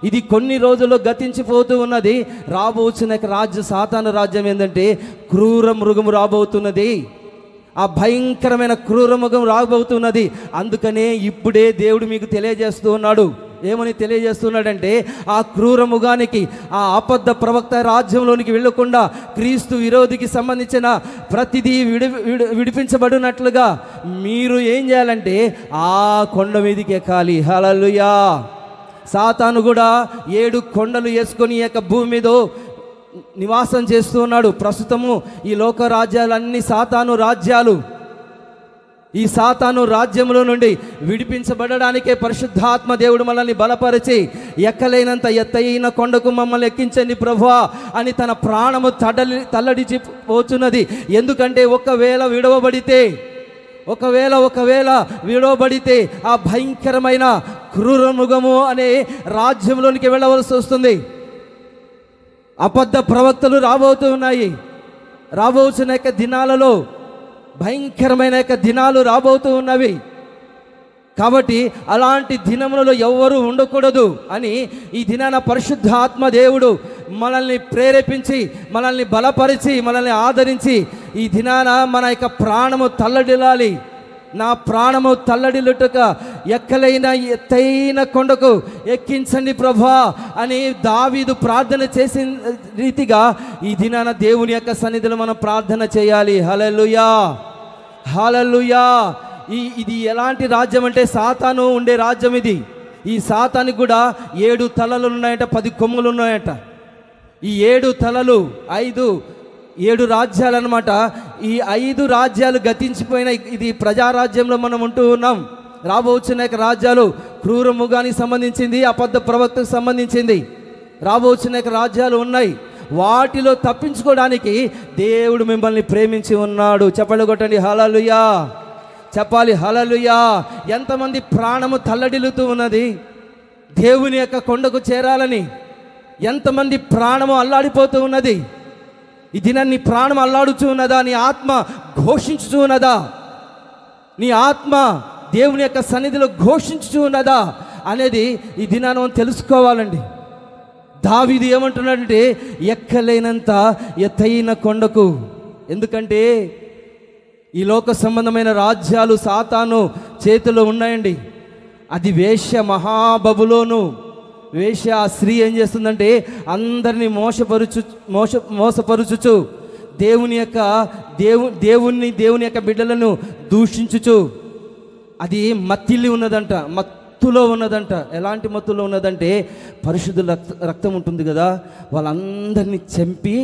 ఇది కొన్ని రోజుల్లో గతించిపోతూ ఉన్నది. రాబోతున్న రాజ్య సాతాను రాజ్యం ఏంటంటే క్రూర మృగము రాబోతున్నది. ఆ భయంకరమైన క్రూర మృగం రాబోతున్నది. అందుకనే ఇప్పుడే దేవుడు మీకు తెలియజేస్తూ ఉన్నాడు. ఏమని తెలియజేస్తున్నాడంటే, ఆ క్రూర మృగానికి, ఆ అబద్ధ ప్రవక్త రాజ్యంలోనికి వెళ్ళకుండా క్రీస్తు విరోధికి సంబంధించిన ప్రతిదీ విడిపించబడినట్లుగా మీరు ఏం చేయాలంటే ఆ కొండ మీదకి ఎక్కాలి. హల్లెలూయా. సాతాను కూడా 7 కొండలు వేసుకొని ఈ యొక్క భూమి మీద నివాసం చేస్తూ ఉన్నాడు. ప్రస్తుతము ఈ లోక రాజ్యాలన్నీ సాతాను రాజ్యాలు. ఈ సాతాను రాజ్యంలో నుండి విడిపించబడడానికే పరిశుద్ధాత్మ దేవుడు మనల్ని బలపరిచి ఎక్కలేనంత ఎత్తైన కొండకు మమ్మల్ని ఎక్కించండి ప్రభువా అని తన ప్రాణము తల్లడిచిపోతున్నది. ఎందుకంటే ఒకవేళ విడవబడితే ఆ భయంకరమైన క్రూర మృగము అనే రాజ్యంలోనికి వెళ్ళవలసి వస్తుంది. అబద్ధ ప్రవక్తలు రాబోతూ ఉన్నాయి. రాబోతున్న యొక్క దినాలలో భయంకరమైన యొక్క దినాలు రాబోతూ ఉన్నవి. కాబట్టి అలాంటి దినములలో ఎవ్వరూ ఉండకూడదు అని ఈ దినాన పరిశుద్ధాత్మ దేవుడు మనల్ని ప్రేరేపించి, మనల్ని బలపరిచి, మనల్ని ఆదరించి ఈ దినాన మన యొక్క ప్రాణము తల్లడిల్లాలి. నా ప్రాణము తల్లడిల్లుటక ఎక్కలైన ఎత్తైన కొండకు ఎక్కించండి ప్రభువా అని దావీదు ప్రార్థన చేసిన రీతిగా ఈ దినాన దేవుని యొక్క సన్నిధిలో మనం ప్రార్థన చేయాలి. హల్లెలూయా, హల్లెలూయా. ఇది ఎలాంటి రాజ్యం అంటే సాతాను ఉండే రాజ్యం ఇది. ఈ సాతానికి కూడా 7 తలలు ఉన్నాయట, 10 కొమ్ములు ఉన్నాయట. ఈ 7 తలలు 7 రాజ్యాలు అన్నమాట. ఈ 5 రాజ్యాలు గతించిపోయిన ఇది ప్రజారాజ్యంలో మనం ఉంటూ ఉన్నాం. రాబోతున్న రాజ్యాలు క్రూర మృగానికి సంబంధించింది, అబద్ధ ప్రవక్తకు సంబంధించింది. రాబోతున్న రాజ్యాలు ఉన్నాయి. వాటిలో తప్పించుకోవడానికి దేవుడు మిమ్మల్ని ప్రేమించి ఉన్నాడు. చెప్పండి, కొట్టండి హల్లెలూయా. చెప్పాలి హల్లెలూయా. ఎంతమంది ప్రాణము తల్లడిల్లుతూ ఉన్నది దేవుని యొక్క కొండకు చేరాలని. ఎంతమంది ప్రాణము అల్లాడిపోతూ ఉన్నది. ఈ దినాన్ని ప్రాణం అల్లాడుచూ ఉన్నదా? నీ ఆత్మ ఘోషించుచూ ఉన్నదా? నీ ఆత్మ దేవుని యొక్క సన్నిధిలో ఘోషించుచూ ఉన్నదా అనేది ఈ దినాన్ని తెలుసుకోవాలండి. దావీదు ఏమంటున్నాడంటే ఎక్కలేనంత ఎత్తైన కొండకు. ఎందుకంటే ఈ లోక సంబంధమైన రాజ్యాలు సాతాను చేతిలో ఉన్నాయండి. అది వేశ్య మహాబబులోను. వేశ్య ఆ స్త్రీ ఏం చేస్తుందంటే అందరినీ మోసపరుచుచు దేవుని యొక్క బిడ్డలను దూషించుచు అది మత్తిల్లి ఉన్నదంట, మత్తులో ఉన్నదంట. ఎలాంటి మత్తులో ఉన్నదంటే పరిశుద్ధుల రక్తం ఉంటుంది కదా, వాళ్ళందరినీ చంపి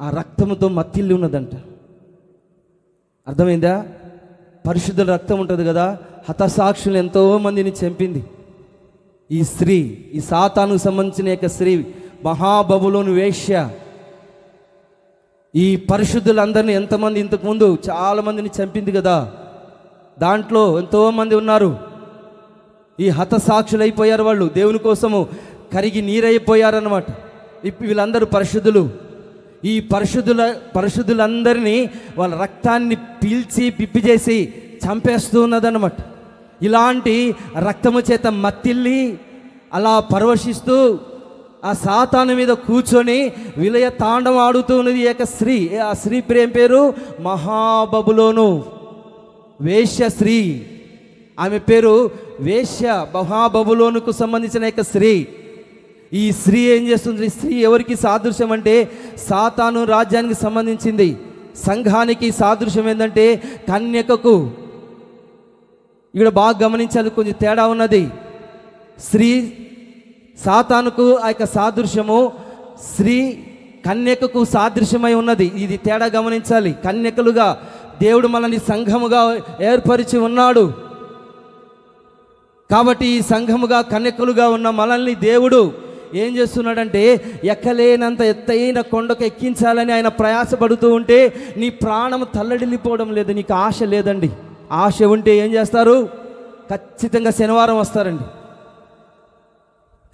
ఆ రక్తంతో మత్తిల్లి ఉన్నదంట. అర్థమైందా? పరిశుద్ధుల రక్తం ఉంటుంది కదా, హతసాక్షులు ఎంతోమందిని చంపింది ఈ స్త్రీ. ఈ సాతానుకు సంబంధించిన యొక్క స్త్రీ మహాబబులోను వేశ్య. ఈ పరిశుద్ధులందరినీ ఎంతమంది ఇంతకుముందు చాలామందిని చంపింది కదా. దాంట్లో ఎంతోమంది ఉన్నారు. ఈ హతసాక్షులైపోయారు, వాళ్ళు దేవుని కోసము కరిగి నీరైపోయారన్నమాట. వీళ్ళందరూ పరిశుద్ధులు. ఈ పరిశుద్ధులందరినీ వాళ్ళ రక్తాన్ని పీల్చి పిప్పి చేసి చంపేస్తూ ఉన్నదన్నమాట. ఇలాంటి రక్తము చేత మత్తిల్లి అలా పరవశిస్తూ ఆ సాతాను మీద కూర్చొని విలయ తాండం ఆడుతూ ఉన్నది ఏక స్త్రీ. ఆ స్త్రీ పేరు మహాబబులోను, వేశ్య స్త్రీ. ఆమె పేరు వేశ్య, మహాబబులోనుకు సంబంధించిన ఏక స్త్రీ. ఈ స్త్రీ ఏం చేస్తుంది? స్త్రీ ఎవరికి సాదృశ్యం అంటే సాతాను రాజ్యానికి సంబంధించింది. సంఘానికి సాదృశ్యం ఏంటంటే కన్యకకు. ఇక్కడ బాగా గమనించాలి, కొంచెం తేడా ఉన్నది. స్త్రీ సాతానుకు ఆ యొక్క సాదృశ్యము, స్త్రీ కన్యకకు సాదృశ్యమై ఉన్నది. ఇది తేడా గమనించాలి. కన్యకలుగా దేవుడు మనల్ని సంఘముగా ఏర్పరిచి ఉన్నాడు. కాబట్టి ఈ సంఘముగా కన్యకలుగా ఉన్న మనల్ని దేవుడు ఏం చేస్తున్నాడంటే ఎక్కలేనంత ఎత్తైన కొండకు ఎక్కించాలని ఆయన ప్రయాసపడుతూ ఉంటే నీ ప్రాణం తల్లడిల్లిపోవడం లేదు, నీకు ఆశ లేదండి. ఆశ ఉంటే ఏం చేస్తారు? ఖచ్చితంగా శనివారం వస్తారండి.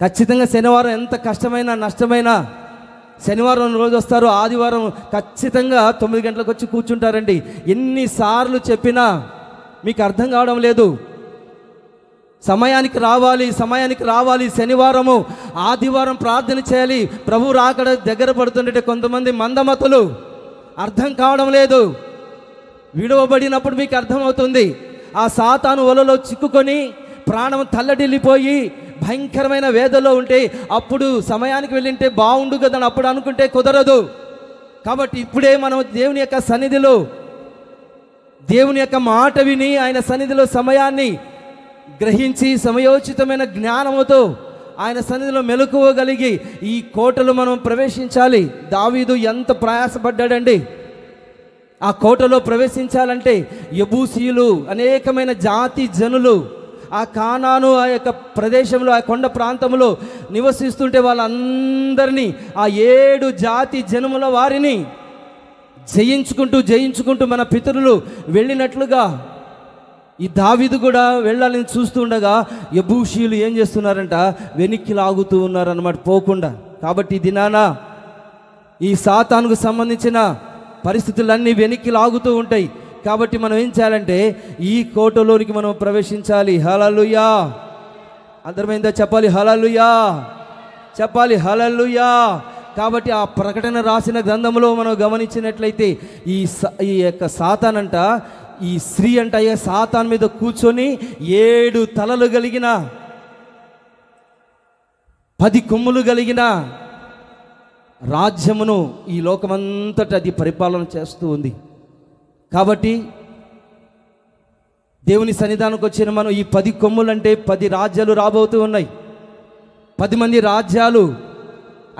ఖచ్చితంగా శనివారం ఎంత కష్టమైనా నష్టమైనా శనివారం రోజు వస్తారు. ఆదివారం ఖచ్చితంగా 9 గంటలకు వచ్చి కూర్చుంటారండి. ఎన్నిసార్లు చెప్పినా మీకు అర్థం కావడం లేదు. సమయానికి రావాలి. శనివారము ఆదివారం ప్రార్థన చేయాలి. ప్రభు రాకడ దగ్గర పడుతుంటే కొంతమంది మందమతులు అర్థం కావడం లేదు. విడవబడినప్పుడు మీకు అర్థమవుతుంది. ఆ సాతాను వలలో చిక్కుకొని ప్రాణం తల్లడిల్లిపోయి భయంకరమైన వేదలో ఉంటే అప్పుడు సమయానికి వెళ్ళింటే బాగుండు కదా అప్పుడు అనుకుంటే కుదరదు. కాబట్టి ఇప్పుడే మనం దేవుని యొక్క సన్నిధిలో దేవుని యొక్క మాట విని ఆయన సన్నిధిలో సమయాన్ని గ్రహించి సమయోచితమైన జ్ఞానముతో ఆయన సన్నిధిలో మెలకువగలిగి ఈ కోటలు మనం ప్రవేశించాలి. దావీదు ఎంత ప్రయాసపడ్డాడండి ఆ కోటలో ప్రవేశించాలంటే. యెబూసీయులు అనేకమైన జాతి జనులు ఆ కానాను ఆ యొక్క ప్రదేశంలో ఆ కొండ ప్రాంతంలో నివసిస్తుంటే వాళ్ళందరినీ ఆ 7 జాతి జనముల వారిని జయించుకుంటూ మన పితరులు వెళ్ళినట్లుగా ఈ దావీదు కూడా వెళ్ళాలని చూస్తుండగా యెబూసీయులు ఏం చేస్తున్నారంట? వెనక్కి లాగుతూ ఉన్నారన్నమాట పోకుండా. కాబట్టి ఈ దినాన ఈ సాతానుకు సంబంధించిన పరిస్థితులన్నీ వెనక్కి లాగుతూ ఉంటాయి. కాబట్టి మనం ఏం చేయాలంటే ఈ కోటలోనికి మనం ప్రవేశించాలి. హల్లెలూయా! అర్థమైందా? చెప్పాలి హల్లెలూయా, చెప్పాలి హల్లెలూయా. కాబట్టి ఆ ప్రకటన రాసిన గ్రంథంలో మనం గమనించినట్లయితే ఈ యొక్క సాతానంట, ఈ స్త్రీ అంట సాతాన్ మీద కూర్చొని 7 తలలు కలిగిన 10 కొమ్ములు కలిగిన రాజ్యమును ఈ లోకమంతటా అది పరిపాలన చేస్తూ ఉంది. కాబట్టి దేవుని సన్నిధానంకి వచ్చిన మనం ఈ 10 కొమ్ములు అంటే 10 రాజ్యాలు రాబోతూ ఉన్నాయి. 10 మంది రాజ్యాలు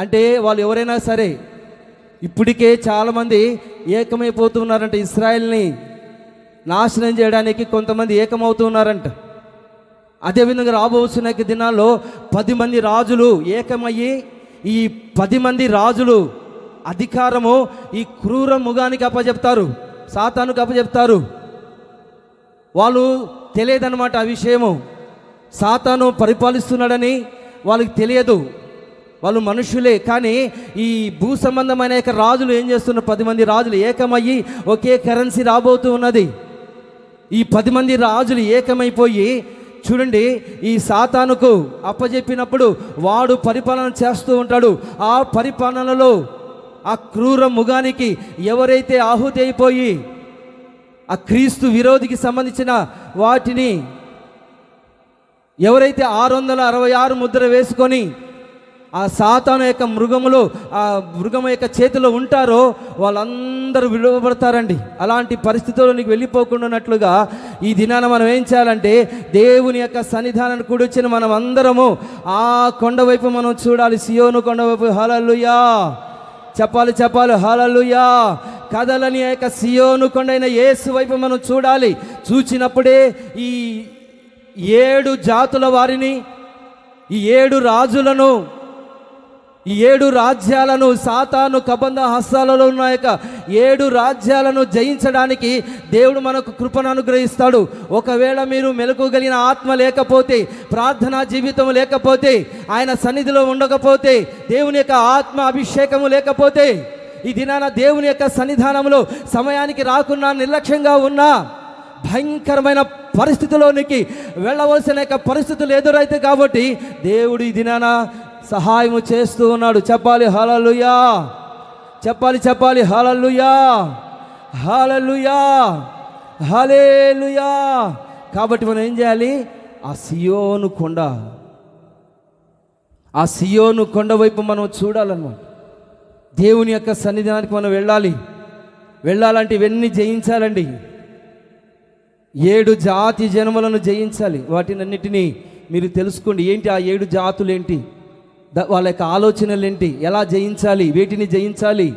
అంటే వాళ్ళు ఎవరైనా సరే ఇప్పటికే చాలామంది ఏకమైపోతున్నారంట. ఇశ్రాయేల్ని నాశనం చేయడానికి కొంతమంది ఏకమవుతున్నారంట. అదేవిధంగా రాబోతున్న దినాల్లో 10 మంది రాజులు ఏకమయ్యి ఈ 10 మంది రాజులు అధికారము ఈ క్రూర మృగానికి అప్పచెప్తారు, సాతానుకు అప్పచెప్తారు. వాళ్ళు తెలియదన్నమాట ఆ విషయము. సాతాను పరిపాలిస్తున్నాడని వాళ్ళకి తెలియదు. వాళ్ళు మనుషులే. కానీ ఈ భూ సంబంధమైన రాజులు ఏం చేస్తున్నారు? 10 మంది రాజులు ఏకమయ్యి ఒకే కరెన్సీ రాబోతూ ఉన్నది. ఈ 10 మంది రాజులు ఏకమైపోయి చూడండి ఈ సాతానుకు అప్పచెప్పినప్పుడు వాడు పరిపాలన చేస్తూ ఉంటాడు. ఆ పరిపాలనలో ఆ క్రూర మృగానికి ఎవరైతే ఆహుతి అయిపోయి ఆ క్రీస్తు విరోధికి సంబంధించిన వాటిని ఎవరైతే 666 ముద్ర వేసుకొని ఆ సాతాను యొక్క మృగములో ఆ మృగము యొక్క చేతిలో ఉంటారో వాళ్ళందరూ విలువబడతారండి. అలాంటి పరిస్థితుల్లో నీకు వెళ్ళిపోకుండానట్లుగా ఈ దినాన మనం ఏం చేయాలంటే దేవుని యొక్క సన్నిధానాన్ని కూడి వచ్చిన మనం అందరము ఆ కొండ వైపు మనం చూడాలి. సియోను కొండ వైపు. హల్లెలూయా, చెప్పాలి చెప్పాలి హల్లెలూయా. కదలని యొక్క సియోను కొండైన యేసు వైపు మనం చూడాలి. చూచినప్పుడే ఈ 7 జాతుల వారిని, ఈ 7 రాజులను ఈ 7 రాజ్యాలను, సాతాను కబంధ హస్తాలలో ఉన్న యొక్క 7 రాజ్యాలను జయించడానికి దేవుడు మనకు కృపను అనుగ్రహిస్తాడు. ఒకవేళ మీరు మెలకుగలిగిన ఆత్మ లేకపోతే, ప్రార్థనా జీవితం లేకపోతే, ఆయన సన్నిధిలో ఉండకపోతే, దేవుని యొక్క ఆత్మ అభిషేకము లేకపోతే, ఈ దినాన దేవుని యొక్క సన్నిధానంలో సమయానికి రాకున్నా, నిర్లక్ష్యంగా ఉన్నా, భయంకరమైన పరిస్థితిలోనికి వెళ్ళవలసిన యొక్క పరిస్థితులు ఎదురైతే కాబట్టి దేవుడు ఈ దినాన సహాయము చేస్తూ ఉన్నాడు. చెప్పాలి హల్లెలూయా, చెప్పాలి హల్లెలూయా, హల్లెలూయా, హల్లెలూయా. కాబట్టి మనం ఏం చేయాలి? ఆ సియోను కొండ వైపు మనం చూడాలన్నమాట. దేవుని యొక్క సన్నిధానానికి మనం వెళ్ళాలంటే ఇవన్నీ జయించాలండి. 7 జాతి జనములను జయించాలి. వాటినన్నిటినీ మీరు తెలుసుకోండి. ఏంటి ఆ 7 జాతులు ఏంటి, వాళ్ళ యొక్క ఆలోచనలు ఏంటి, ఎలా జయించాలి, వేటిని జయించాలి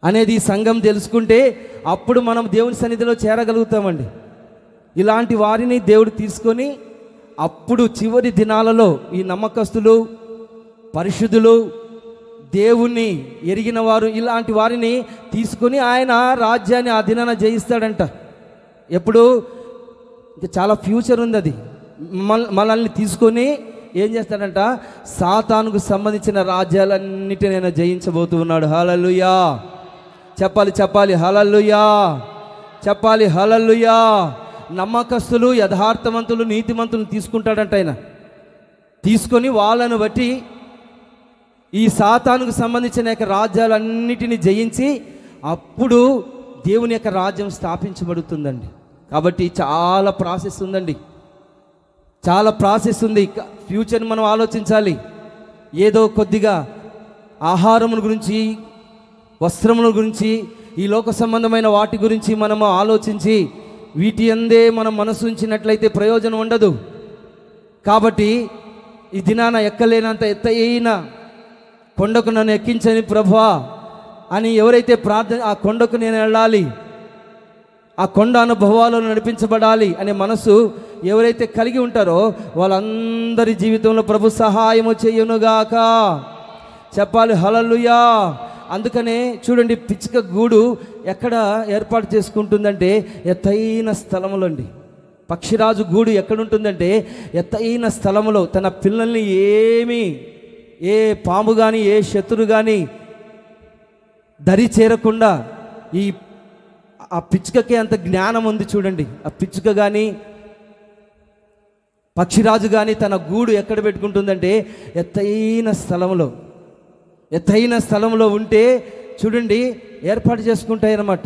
అనేది ఈ సంఘం తెలుసుకుంటే అప్పుడు మనం దేవుని సన్నిధిలో చేరగలుగుతామండి. ఇలాంటి వారిని దేవుడు తీసుకొని అప్పుడు చివరి దినాలలో ఈ నమ్మకస్తులు, పరిశుద్ధులు, దేవుణ్ణి ఎరిగిన వారు, ఇలాంటి వారిని తీసుకొని ఆయన రాజ్యాన్ని ఆ దినాన జయిస్తాడంట. ఎప్పుడు? ఇంకా చాలా ఫ్యూచర్ ఉంది. అది మనల్ని తీసుకొని ఏం చేస్తాడంట? సాతానుకు సంబంధించిన రాజ్యాలన్నిటిని ఆయన జయించబోతూ ఉన్నాడు. హల్లెలూయా, చెప్పాలి హల్లెలూయా, హల్లెలూయా. నమ్మకస్తులు, యథార్థవంతులు, నీతిమంతులు తీసుకుంటాడంట ఆయన. తీసుకొని వాళ్ళను బట్టి ఈ సాతానుకు సంబంధించిన యొక్క రాజ్యాలన్నిటిని జయించి అప్పుడు దేవుని యొక్క రాజ్యం స్థాపించబడుతుందండి. కాబట్టి చాలా ప్రాసెస్ ఉందండి, చాలా ప్రాసెస్ ఉంది. ఫ్యూచర్ని మనం ఆలోచించాలి. ఏదో కొద్దిగా ఆహారముల గురించి, వస్త్రముల గురించి, ఈ లోక సంబంధమైన వాటి గురించి మనము ఆలోచించి వీటి అందే మనం మనసు ఉంచినట్లయితే ప్రయోజనం ఉండదు. కాబట్టి ఈ దినాన ఎక్కలేనంత ఎత్తైన కొండకు నన్ను ఎక్కించని ప్రభువా అని ఎవరైతే ప్రార్థన, ఆ కొండకు నేను వెళ్ళాలి, ఆ కొండ అనుభవాలను నడిపించబడాలి అనే మనసు ఎవరైతే కలిగి ఉంటారో వాళ్ళందరి జీవితంలో ప్రభు సహాయము చేయునుగాక. చెప్పాలి హల్లెలూయా. అందుకనే చూడండి, పిచ్చుక గూడు ఎక్కడ ఏర్పాటు చేసుకుంటుందంటే ఎత్తైన స్థలములో అండి. పక్షిరాజు గూడు ఎక్కడుంటుందంటే ఎత్తైన స్థలములో. తన పిల్లల్ని ఏ పాము కానీ, ఏ శత్రు కానీ దరి చేరకుండా ఆ పిచ్చుకకి అంత జ్ఞానం ఉంది. చూడండి, ఆ పిచ్చుక కానీ, పక్షిరాజు కానీ తన గూడు ఎక్కడ పెట్టుకుంటుందంటే ఎత్తైన స్థలంలో ఉంటే చూడండి ఏర్పాటు చేసుకుంటాయన్నమాట.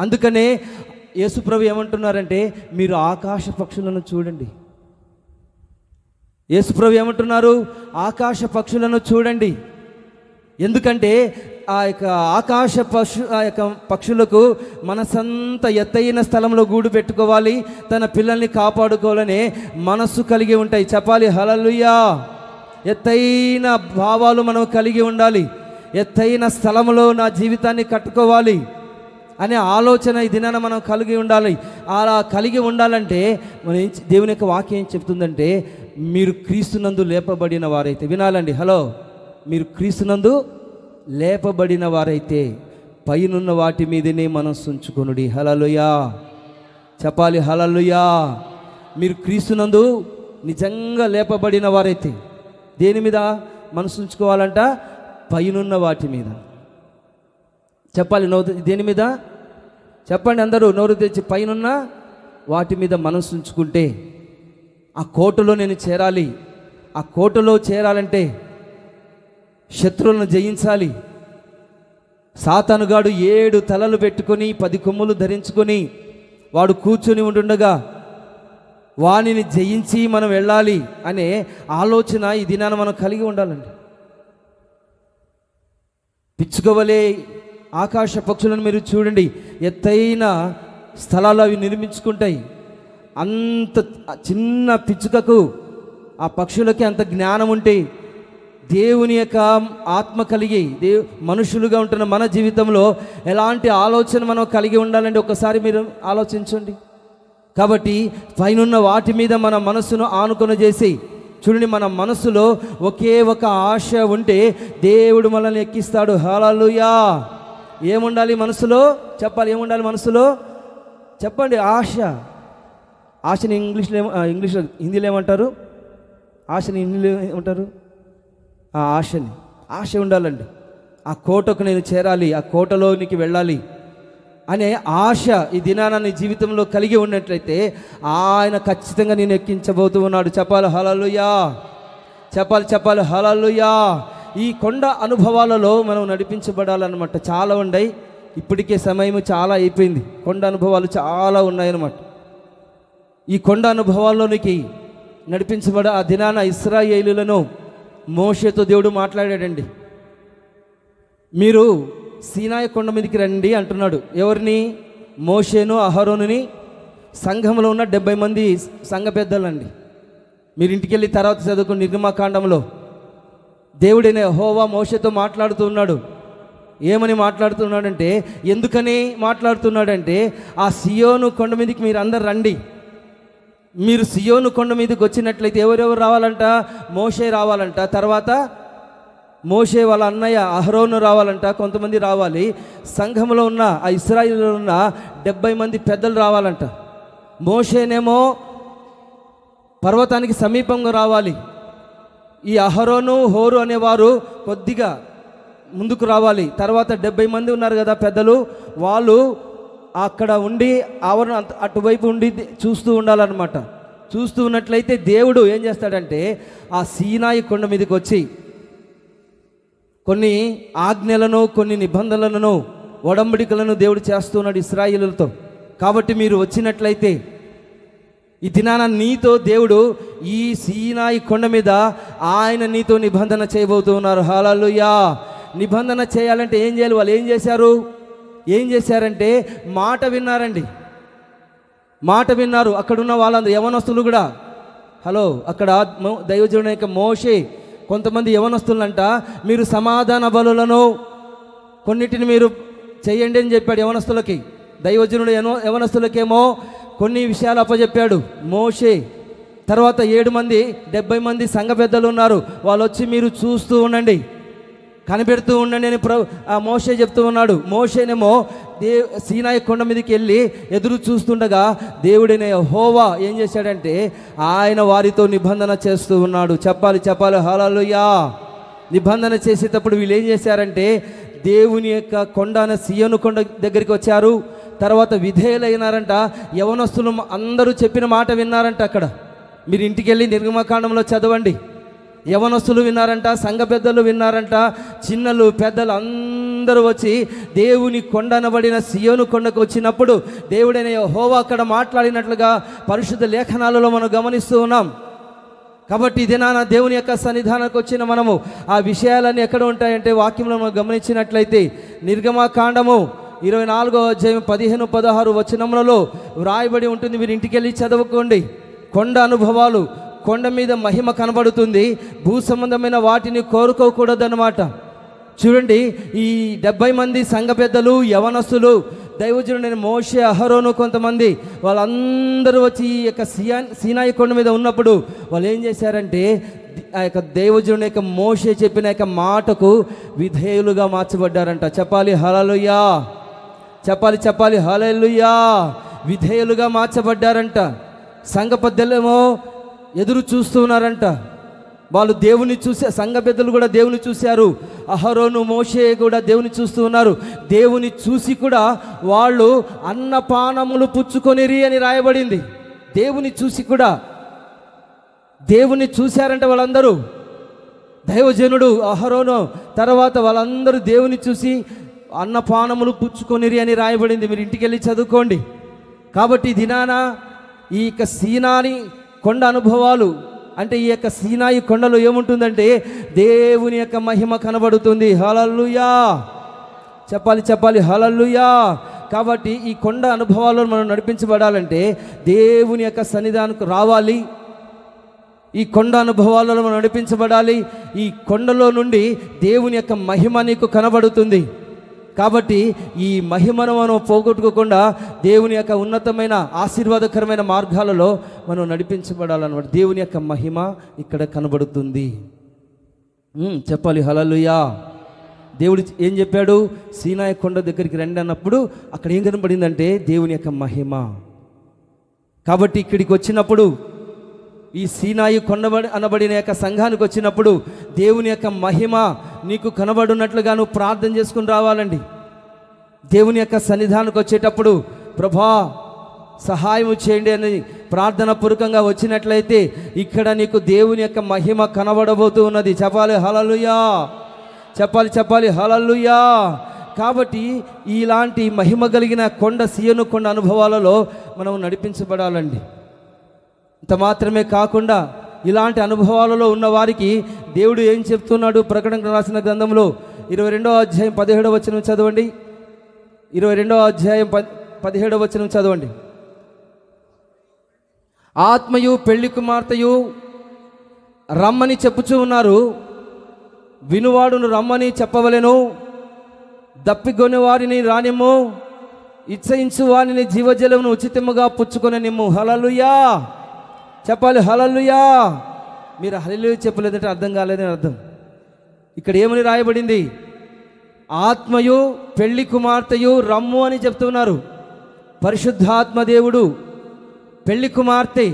అందుకనే యేసుప్రభు ఏమంటున్నారంటే మీరు ఆకాశ పక్షులను చూడండి. యేసుప్రభు ఏమంటున్నారు? ఆకాశ పక్షులను చూడండి. ఎందుకంటే ఆ యొక్క పక్షులకు మనసంతా ఎత్తైన స్థలంలో గూడు పెట్టుకోవాలి, తన పిల్లల్ని కాపాడుకోవాలనే మనస్సు కలిగి ఉంటాయి. చెప్పాలి హల్లెలూయా. ఎత్తైన భావాలు మనం కలిగి ఉండాలి. ఎత్తైన స్థలంలో నా జీవితాన్ని కట్టుకోవాలి అనే ఆలోచన ఈ దినాన మనం కలిగి ఉండాలి. అలా కలిగి ఉండాలంటే మనం దేవుని యొక్క వాక్యం ఏం చెప్తుందంటే మీరు క్రీస్తునందు లేపబడిన వారైతే, వినాలండి, హలో, మీరు క్రీస్తునందు లేపబడిన వారైతే పైనున్న వాటి మీదనే మనస్సు ఉంచుకొనుడి. హల్లెలూయా. చెప్పాలి హల్లెలూయా. మీరు క్రీస్తునందు నిజంగా లేపబడిన వారైతే దేని మీద మనసు ఉంచుకోవాలంట? పైనున్న వాటి మీద. చెప్పాలి, దేని మీద? చెప్పండి అందరూ, నోరు తెచ్చి. పైనున్న వాటి మీద మనసు ఉంచుకుంటే ఆ కోటలో నేను చేరాలి. ఆ కోటలో చేరాలంటే శత్రువులను జయించాలి. సాతానుగాడు 7 తలలు పెట్టుకొని 10 కొమ్ములు ధరించుకొని వాడు కూర్చొని ఉంటుండగా వానిని జయించి మనం వెళ్ళాలి అనే ఆలోచన ఈ దినాన మనం కలిగి ఉండాలండి. పిచ్చుకవలే ఆకాశ పక్షులను మీరు చూడండి, ఎత్తైన స్థలాలు అవి నిర్మించుకుంటాయి. అంత చిన్న పిచ్చుకకు, ఆ పక్షులకి అంత జ్ఞానం ఉంటే దేవుని యొక్క ఆత్మ కలిగి మనుషులుగా ఉంటున్న మన జీవితంలో ఎలాంటి ఆలోచన మనం కలిగి ఉండాలంటే ఒకసారి మీరు ఆలోచించండి. కాబట్టి పైనున్న వాటి మీద మన మనస్సును ఆనుకొని చేసి చూడండి, మన మనసులో ఒకే ఒక ఆశ ఉంటే దేవుడు మనల్ని ఎక్కిస్తాడు. హల్లెలూయా. ఏముండాలి మనసులో? చెప్పాలి, ఏముండాలి మనసులో? చెప్పండి. ఆశ. ఆశని ఇంగ్లీష్లో హిందీలో ఏమంటారు? ఆశని హిందీలో ఏమంటారు? ఆశ ఉండాలండి. ఆ కోటకు నేను చేరాలి, ఆ కోటలోనికి వెళ్ళాలి అనే ఆశ ఈ దినాన నీ జీవితంలో కలిగి ఉన్నట్లయితే ఆయన ఖచ్చితంగా నేను ఎక్కించబోతూ ఉన్నాడు. చెప్పాలి హల్లెలూయా. చెప్పాలి హల్లెలూయా. ఈ కొండ అనుభవాలలో మనం నడిపించబడాలన్నమాట. చాలా ఉన్నాయి. ఇప్పటికే సమయం చాలా అయిపోయింది. కొండ అనుభవాలు చాలా ఉన్నాయన్నమాట. ఈ కొండ అనుభవాల్లోనికి ఆ దినాన ఇశ్రాయేలులను మోషేతో దేవుడు మాట్లాడాడండి. మీరు సీనాయి కొండ మీదకి రండి అంటున్నాడు. ఎవరిని? మోషేను అహరోనుని, సంఘంలో ఉన్న 70 మంది సంఘ పెద్దలండి. మీరు ఇంటికి వెళ్ళి తర్వాత చదువుకుని నిర్గమాకాండంలో దేవుడైన యెహోవా మోషేతో మాట్లాడుతూ ఉన్నాడు. ఏమని మాట్లాడుతున్నాడంటే, ఎందుకని మాట్లాడుతున్నాడంటే, ఆ సియోను కొండ మీదకి మీరు అందరు రండి. మీరు సియోను కొండ మీదకి వచ్చినట్లయితే ఎవరెవరు రావాలంట? మోషే రావాలంట, తర్వాత మోషే వాళ్ళ అన్నయ్య అహరోను రావాలంట, కొంతమంది రావాలి. సంఘంలో ఉన్న ఆ ఇశ్రాయేలులో ఉన్న 70 మంది పెద్దలు రావాలంట. మోషేనేమో పర్వతానికి సమీపంగా రావాలి. ఈ అహరోను హోరు అనేవారు కొద్దిగా ముందుకు రావాలి. తర్వాత 70 మంది ఉన్నారు కదా పెద్దలు, వాళ్ళు అక్కడ ఉండి ఆవరణ అటువైపు ఉండి చూస్తూ ఉండాలన్నమాట. చూస్తూ ఉన్నట్లయితే దేవుడు ఏం చేస్తాడంటే ఆ సీనాయి కొండ మీదకి వచ్చి కొన్ని ఆజ్ఞలను, కొన్ని నిబంధనలను, ఒడంబడికలను దేవుడు చేస్తున్నాడు ఇశ్రాయేలులతో. కాబట్టి మీరు వచ్చినట్లయితే ఈ దినాన నీతో దేవుడు ఈ సీనాయి కొండ మీద ఆయన నీతో నిబంధన చేయబోతూ ఉన్నారు. హల్లెలూయా. నిబంధన చేయాలంటే ఏం చేయాలి? వాళ్ళు ఏం చేశారంటే మాట విన్నారండి. మాట విన్నారు. అక్కడున్న వాళ్ళందరూ యవనస్తులు కూడా. అక్కడ దైవజనుడు యొక్క మోషే కొంతమంది యవనస్తులంట, మీరు సమాధాన బలులను కొన్నిటిని మీరు చెయ్యండి అని చెప్పాడు యవనస్తులకి. దైవజనుడు యవనస్తులకేమో కొన్ని విషయాలు అప్పచెప్పాడు మోషే. తర్వాత 70 మంది సంఘ పెద్దలు ఉన్నారు. వాళ్ళు వచ్చి మీరు చూస్తూ ఉండండి, కనిపెడుతూ ఉండండి అని ఆ మోషే చెప్తూ ఉన్నాడు. మోషేనేమో సీనాయి కొండ మీదకి వెళ్ళి ఎదురు చూస్తుండగా దేవుడైన యెహోవా ఏం చేశాడంటే ఆయన వారితో నిబంధన చేస్తూ ఉన్నాడు. చెప్పాలి హల్లెలూయా. నిబంధన చేసేటప్పుడు వీళ్ళు ఏం చేశారంటే దేవుని యొక్క కొండ అనే సియోను కొండ దగ్గరికి వచ్చారు. తర్వాత విధేయులైనారంట. యవనస్తులు అందరూ చెప్పిన మాట విన్నారంట. అక్కడ మీరు ఇంటికి వెళ్ళి నిర్గమకాండంలో చదవండి. యవనస్తులు విన్నారంట, సంఘ పెద్దలు విన్నారంట, చిన్నలు పెద్దలు అందరూ వచ్చి దేవుని కొండ అనబడిన సియోను కొండకు వచ్చినప్పుడు దేవుడైన యెహోవా అక్కడ మాట్లాడినట్లుగా పరిశుద్ధ లేఖనాలలో మనం గమనిస్తూ ఉన్నాం. కాబట్టి ఇదే నా దేవుని యొక్క సన్నిధానానికి వచ్చిన మనము ఆ విషయాలన్నీ ఎక్కడ ఉంటాయంటే వాక్యంలో మనం గమనించినట్లయితే నిర్గమకాండము 24వ అధ్యాయం 15-16 వచనములలో వ్రాయబడి ఉంటుంది. మీరు ఇంటికి వెళ్ళి చదువుకోండి. కొండ అనుభవాలు, కొండ మీద మహిమ కనబడుతుంది. భూ సంబంధమైన వాటిని కోరుకోకూడదన్నమాట. చూడండి, ఈ 70 మంది సంఘ పెద్దలు, యవనస్తులు, దైవజనుడైన మోషే, అహరోను, కొంతమంది వాళ్ళందరూ వచ్చి ఈ యొక్క సీనాయి కొండ మీద ఉన్నప్పుడు వాళ్ళు ఏం చేశారంటే ఆ యొక్క దైవజనుడి యొక్క మోషే చెప్పిన యొక్క మాటకు విధేయులుగా మార్చబడ్డారంట. చెప్పాలి హల్లెలూయా. చెప్పాలి హల్లెలూయా. విధేయులుగా మార్చబడ్డారంట. సంఘ పెద్దలేమో ఎదురు చూస్తూ ఉన్నారంట. వాళ్ళు దేవుని చూసే, సంఘ పెద్దలు కూడా దేవుని చూశారు. అహరోను, మోషే కూడా దేవుని చూస్తూ ఉన్నారు. దేవుని చూసి కూడా వాళ్ళు అన్నపానములు పుచ్చుకొనిరి అని రాయబడింది. దేవుని చూసి కూడా దేవుని చూశారంట వాళ్ళందరూ. దైవజనుడు అహరోను తర్వాత వాళ్ళందరూ దేవుని చూసి అన్నపానములు పుచ్చుకొనిరి అని రాయబడింది. మీరు ఇంటికి వెళ్ళి చదువుకోండి. కాబట్టి దినాన ఈ యొక్క సీనాయి కొండ అనుభవాలు అంటే ఈ యొక్క సీనాయి కొండలో ఏముంటుందంటే దేవుని యొక్క మహిమ కనబడుతుంది. హల్లెలూయా. చెప్పాలి హల్లెలూయా. కాబట్టి ఈ కొండ అనుభవాల్లో మనం నడిపించబడాలంటే దేవుని యొక్క సన్నిధానానికి రావాలి. ఈ కొండ అనుభవాలలో మనం నడిపించబడాలి. ఈ కొండలో నుండి దేవుని యొక్క మహిమ నీకు కనబడుతుంది. కాబట్టి ఈ మహిమను మనం పోగొట్టుకోకుండా దేవుని యొక్క ఉన్నతమైన ఆశీర్వాదకరమైన మార్గాలలో మనం నడిపించబడాలన్నమాట. దేవుని యొక్క మహిమ ఇక్కడ కనబడుతుంది. చెప్పాలి హల్లెలూయా. దేవుడు ఏం చెప్పాడు? సీనాయి కొండ దగ్గరికి రండి అన్నప్పుడు అక్కడ ఏం కనబడిందంటే దేవుని యొక్క మహిమ. కాబట్టి ఇక్కడికి వచ్చినప్పుడు, ఈ సీనాయి కొండ అనబడిన యొక్క సంఘానికి వచ్చినప్పుడు దేవుని యొక్క మహిమ నీకు కనబడినట్లుగా నువ్వు ప్రార్థన చేసుకుని రావాలండి. దేవుని యొక్క సన్నిధానికి వచ్చేటప్పుడు ప్రభా సహాయం చేయండి అని ప్రార్థన పూర్వకంగా వచ్చినట్లయితే ఇక్కడ నీకు దేవుని యొక్క మహిమ కనబడబోతూ ఉన్నది. చెప్పాలి హల్లెలూయా, చెప్పాలి హల్లెలూయా. కాబట్టి ఇలాంటి మహిమ కలిగిన కొండ, సీయోను కొండ అనుభవాలలో మనం నడిపించబడాలండి. ఇంత మాత్రమే కాకుండా ఇలాంటి అనుభవాలలో ఉన్న వారికి దేవుడు ఏం చెప్తున్నాడు? ప్రకటన రాసిన గ్రంథంలో 22వ అధ్యాయం 17వ వచనం చదవండి. 22వ అధ్యాయం 17వ వచనం చదవండి. ఆత్మయు పెళ్లి కుమార్తెయు రమ్మని చెప్పుచూ ఉన్నారు, వినువాడును రమ్మని చెప్పవలెను, దప్పిగొని వారిని రానిమ్ము, ఇచ్చయించు వారిని జీవజలమును ఉచితముగా పుచ్చుకొని నిమ్ము. హల్లెలూయా, చెప్పాలి హల్లెలూయా. మీరు హల్లెలూయా చెప్పలేదంటే అర్థం కాలేదని అర్థం. ఇక్కడ ఏమని రాయబడింది? ఆత్మయు పెళ్లి కుమార్తెయు రమ్ము అని చెప్తున్నారు. పరిశుద్ధాత్మ దేవుడు పెళ్లి కుమార్తె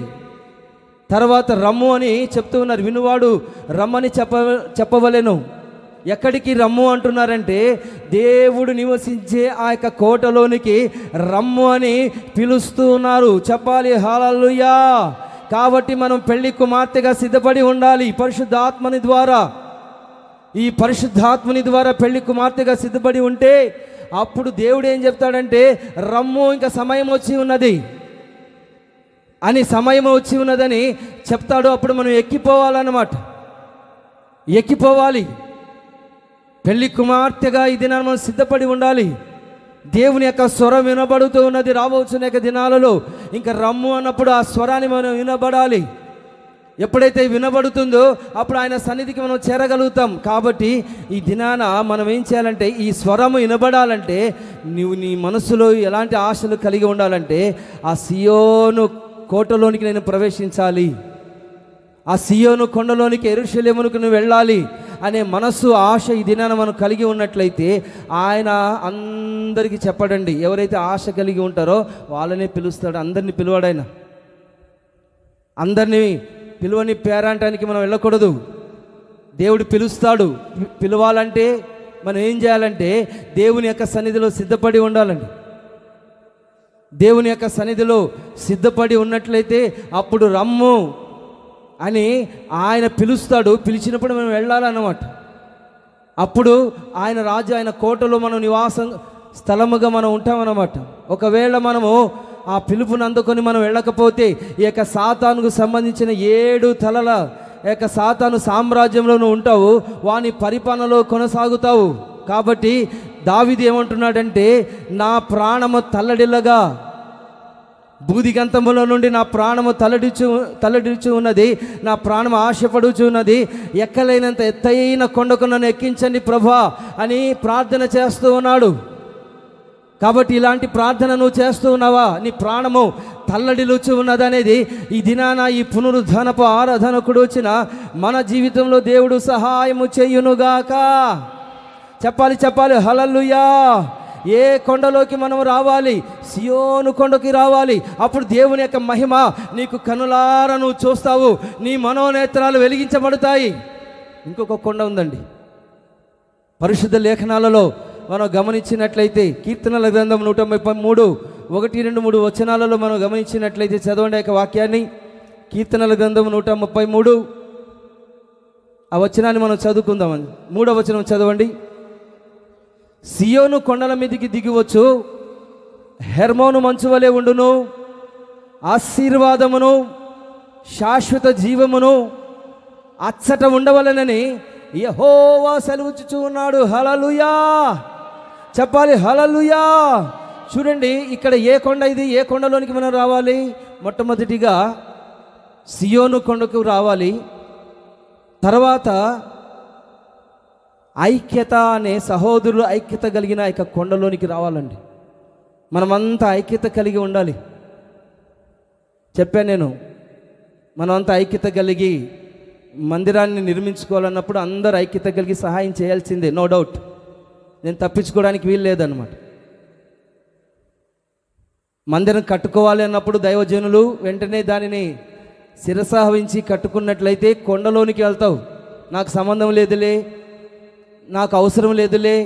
తర్వాత రమ్ము అని చెప్తూ ఉన్నారు. వినువాడు రమ్మని చెప్పవలెను. ఎక్కడికి రమ్ము అంటున్నారంటే దేవుడు నివసించే ఆ యొక్క కోటలోనికి రమ్ము అని పిలుస్తూ ఉన్నారు. చెప్పాలి హల్లెలూయా. కాబట్టి మనం పెళ్లి కుమార్తెగా సిద్ధపడి ఉండాలి. పరిశుద్ధాత్మని ద్వారా, ఈ పరిశుద్ధాత్మని ద్వారా పెళ్లి కుమార్తెగా సిద్ధపడి ఉంటే అప్పుడు దేవుడు ఏం చెప్తాడంటే రమ్ము, ఇంకా సమయం వచ్చి ఉన్నది అని, సమయం వచ్చి ఉన్నదని చెప్తాడు. అప్పుడు మనం ఎక్కిపోవాలన్నమాట, ఎక్కిపోవాలి. పెళ్లి కుమార్తెగా ఈ దినాన్ని మనం సిద్ధపడి ఉండాలి. దేవుని యొక్క స్వరం వినబడుతూ ఉన్నది రాబోతున్న యొక్క దినాలలో. ఇంకా రమ్ము అన్నప్పుడు ఆ స్వరాన్ని మనం వినబడాలి. ఎప్పుడైతే వినబడుతుందో అప్పుడు ఆయన సన్నిధికి మనం చేరగలుగుతాం. కాబట్టి ఈ దినాన మనం ఏం చేయాలంటే, ఈ స్వరము వినబడాలంటే నువ్వు నీ మనసులో ఎలాంటి ఆశలు కలిగి ఉండాలంటే ఆ సియోను కోటలోనికి నేను ప్రవేశించాలి, ఆ సియోను కొండలోనికి, యెరూషలేమునకు నువ్వు వెళ్ళాలి అనే మనస్సు, ఆశ ఈ దినాన మనం కలిగి ఉన్నట్లయితే ఆయన అందరికీ చెప్పడండి. ఎవరైతే ఆశ కలిగి ఉంటారో వాళ్ళనే పిలుస్తాడు. అందరినీ పిలువాడు ఆయన. అందరినీ పిలువని పేరంటానికి మనం వెళ్ళకూడదు. దేవుడు పిలుస్తాడు. పిలవాలంటే మనం ఏం చేయాలంటే దేవుని యొక్క సన్నిధిలో సిద్ధపడి ఉండాలండి. దేవుని యొక్క సన్నిధిలో సిద్ధపడి ఉన్నట్లయితే అప్పుడు రమ్ము అని ఆయన పిలుస్తాడు. పిలిచినప్పుడు మనం వెళ్ళాలన్నమాట. అప్పుడు ఆయన రాజు, ఆయన కోటలో మనం నివాసం స్థలముగా మనం ఉంటామన్నమాట. ఒకవేళ మనము ఆ పిలుపుని అందుకొని మనం వెళ్ళకపోతే ఈ యొక్క సాతానుకు సంబంధించిన 7 తలల యొక్క సాతాను సామ్రాజ్యంలో నువ్వు ఉంటావు, వాని పరిపాలనలో కొనసాగుతావు. కాబట్టి దావీదు ఏమంటున్నాడంటే నా ప్రాణము తల్లడిల్లగా బూదిగంతముల నుండి నా ప్రాణము తల్లడిల్చు ఉన్నది, నా ప్రాణము ఆశపడుచు ఉన్నది, ఎక్కలేనంత ఎత్తైన కొండకు నన్ను ఎక్కించండి ప్రభా అని ప్రార్థన చేస్తూ ఉన్నాడు. కాబట్టి ఇలాంటి ప్రార్థన నువ్వు చేస్తూ ఉన్నావా? నీ ప్రాణము తల్లడిల్లుచు ఉన్నదనేది ఈ దినాన ఈ పునరుద్ధరణపు ఆరాధనకుడు వచ్చిన మన జీవితంలో దేవుడు సహాయము చేయునుగాక. చెప్పాలి హల్లెలూయా. ఏ కొండలోకి మనం రావాలి? సియోను కొండకి రావాలి. అప్పుడు దేవుని యొక్క మహిమ నీకు కనులారా నువ్వు చూస్తావు, నీ మనోనేత్రాలు వెలిగించబడతాయి. ఇంకొక కొండ ఉందండి పరిశుద్ధ లేఖనాలలో మనం గమనించినట్లయితే, కీర్తనల గ్రంథం 133 1, 2, 3 వచనాలలో మనం గమనించినట్లయితే చదవండి యొక్క వాక్యాన్ని. కీర్తనల గ్రంథం 133 ఆ వచనాన్ని మనం చదువుకుందామని. 3వ వచనం చదవండి. సియోను కొండల మీదకి దిగివచ్చు, హెర్మోను మంచు వలె ఉండును, ఆశీర్వాదమును శాశ్వత జీవమును అచ్చట ఉండవలెనని యెహోవా సెలవిచ్చుచు ఉన్నాడు. హల్లెలూయా. చెప్పాలి హల్లెలూయా. చూడండి ఇక్కడ ఏ కొండ ఇది? ఏ కొండలోనికి మనం రావాలి? మొట్టమొదటిగా సియోను కొండకు రావాలి. తర్వాత ఐక్యత అనే సహోదరులు ఐక్యత కలిగిన ఆ యొక్క కొండలోనికి రావాలండి. మనమంతా ఐక్యత కలిగి ఉండాలి. చెప్పాను నేను, మనమంతా ఐక్యత కలిగి మందిరాన్ని నిర్మించుకోవాలన్నప్పుడు అందరూ ఐక్యత కలిగి సహాయం చేయాల్సిందే, నో డౌట్. నేను తప్పించుకోవడానికి వీలు లేదన్నమాట. మందిరం కట్టుకోవాలి అన్నప్పుడు దైవజనులు వెంటనే దానిని శిరసావహించి కట్టుకున్నట్లయితే కొండలోనికి వెళ్తావు. నాకు సంబంధం లేదులే, నాకు అవసరం లేదులే,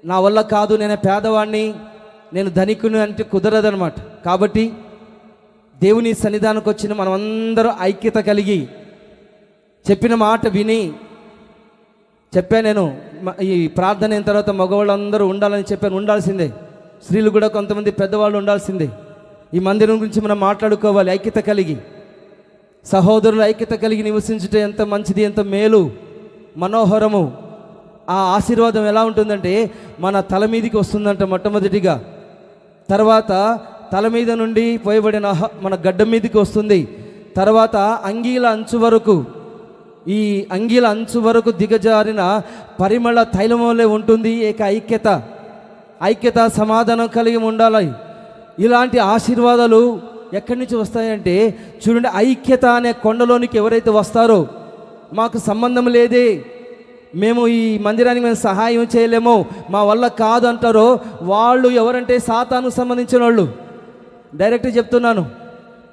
నా వల్ల కాదు, నేను పేదవాడిని, నేను ధనికుని అంటే కుదరదనమాట. కాబట్టి దేవుని సన్నిధానానికి వచ్చిన మనమందరూ ఐక్యత కలిగి చెప్పిన మాట విని, చెప్పాను నేను ఈ ప్రార్థన అయిన తర్వాత మగవాళ్ళందరూ ఉండాలని చెప్పాను. ఉండాల్సిందే, స్త్రీలు కూడా కొంతమంది పెద్దవాళ్ళు ఉండాల్సిందే. ఈ మందిరం గురించి మనం మాట్లాడుకోవాలి. ఐక్యత కలిగి సహోదరులు ఐక్యత కలిగి నివసించుట ఎంత మంచిది, ఎంత మేలు, మనోహరము. ఆ ఆశీర్వాదం ఎలా ఉంటుందంటే మన తల మీదికి వస్తుందంట మొట్టమొదటిగా, తర్వాత తల మీద నుండి పోయబడిన మన గడ్డ మీదకి వస్తుంది, తర్వాత అంగీల అంచు వరకు, ఈ అంగీల అంచు వరకు దిగజారిన పరిమళ తైలం వలె ఉంటుంది ఏక ఐక్యత. ఐక్యత సమాధానం కలిగి ఉండాలి. ఇలాంటి ఆశీర్వాదాలు ఎక్కడి నుంచి వస్తాయంటే చూడండి, ఐక్యత అనే కొండలోనికి ఎవరైతే వస్తారో, మాకు సంబంధం లేదే, మేము ఈ మందిరానికి మేము సహాయం చేయలేమో, మా వల్ల కాదు అంటారో, వాళ్ళు ఎవరంటే సాతానుకు సంబంధించిన వాళ్ళు. డైరెక్ట్గా చెప్తున్నాను,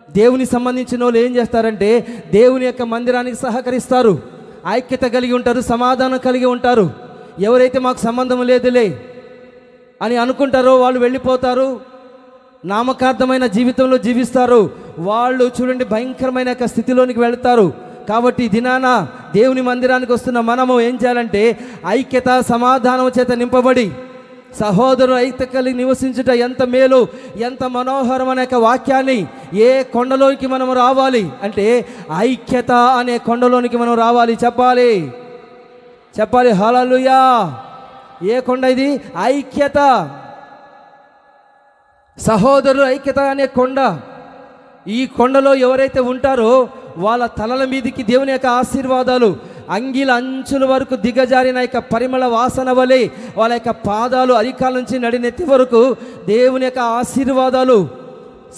దేవునికి సంబంధించిన వాళ్ళు ఏం చేస్తారంటే దేవుని యొక్క మందిరానికి సహకరిస్తారు, ఐక్యత కలిగి ఉంటారు, సమాధానం కలిగి ఉంటారు. ఎవరైతే మాకు సంబంధం లేదులే అని అనుకుంటారో వాళ్ళు వెళ్ళిపోతారు, నామకార్థమైన జీవితంలో జీవిస్తారు. వాళ్ళు చూడండి భయంకరమైన యొక్క స్థితిలోనికి వెళతారు. కాబట్టి దినాన దేవుని మందిరానికి వస్తున్న మనము ఏం చేయాలంటే ఐక్యత సమాధానం చేత నింపబడి సహోదరులు ఐక్యత కలిగి నివసించుట ఎంత మేలు, ఎంత మనోహరం అనే వాక్యాన్ని ఏ కొండలోనికి మనం రావాలి అంటే ఐక్యత అనే కొండలోనికి మనం రావాలి. చెప్పాలి చెప్పాలి హల్లెలూయా. ఏ కొండ ఇది? ఐక్యత, సహోదరులు ఐక్యత అనే కొండ. ఈ కొండలో ఎవరైతే ఉంటారో వాళ్ళ తలల మీదికి దేవుని యొక్క ఆశీర్వాదాలు అంగిల అంచుల వరకు దిగజారిన యొక్క పరిమళ వాసన వలె వాళ్ళ యొక్క పాదాలు అరికాల నుంచి నడినెత్తి వరకు దేవుని యొక్క ఆశీర్వాదాలు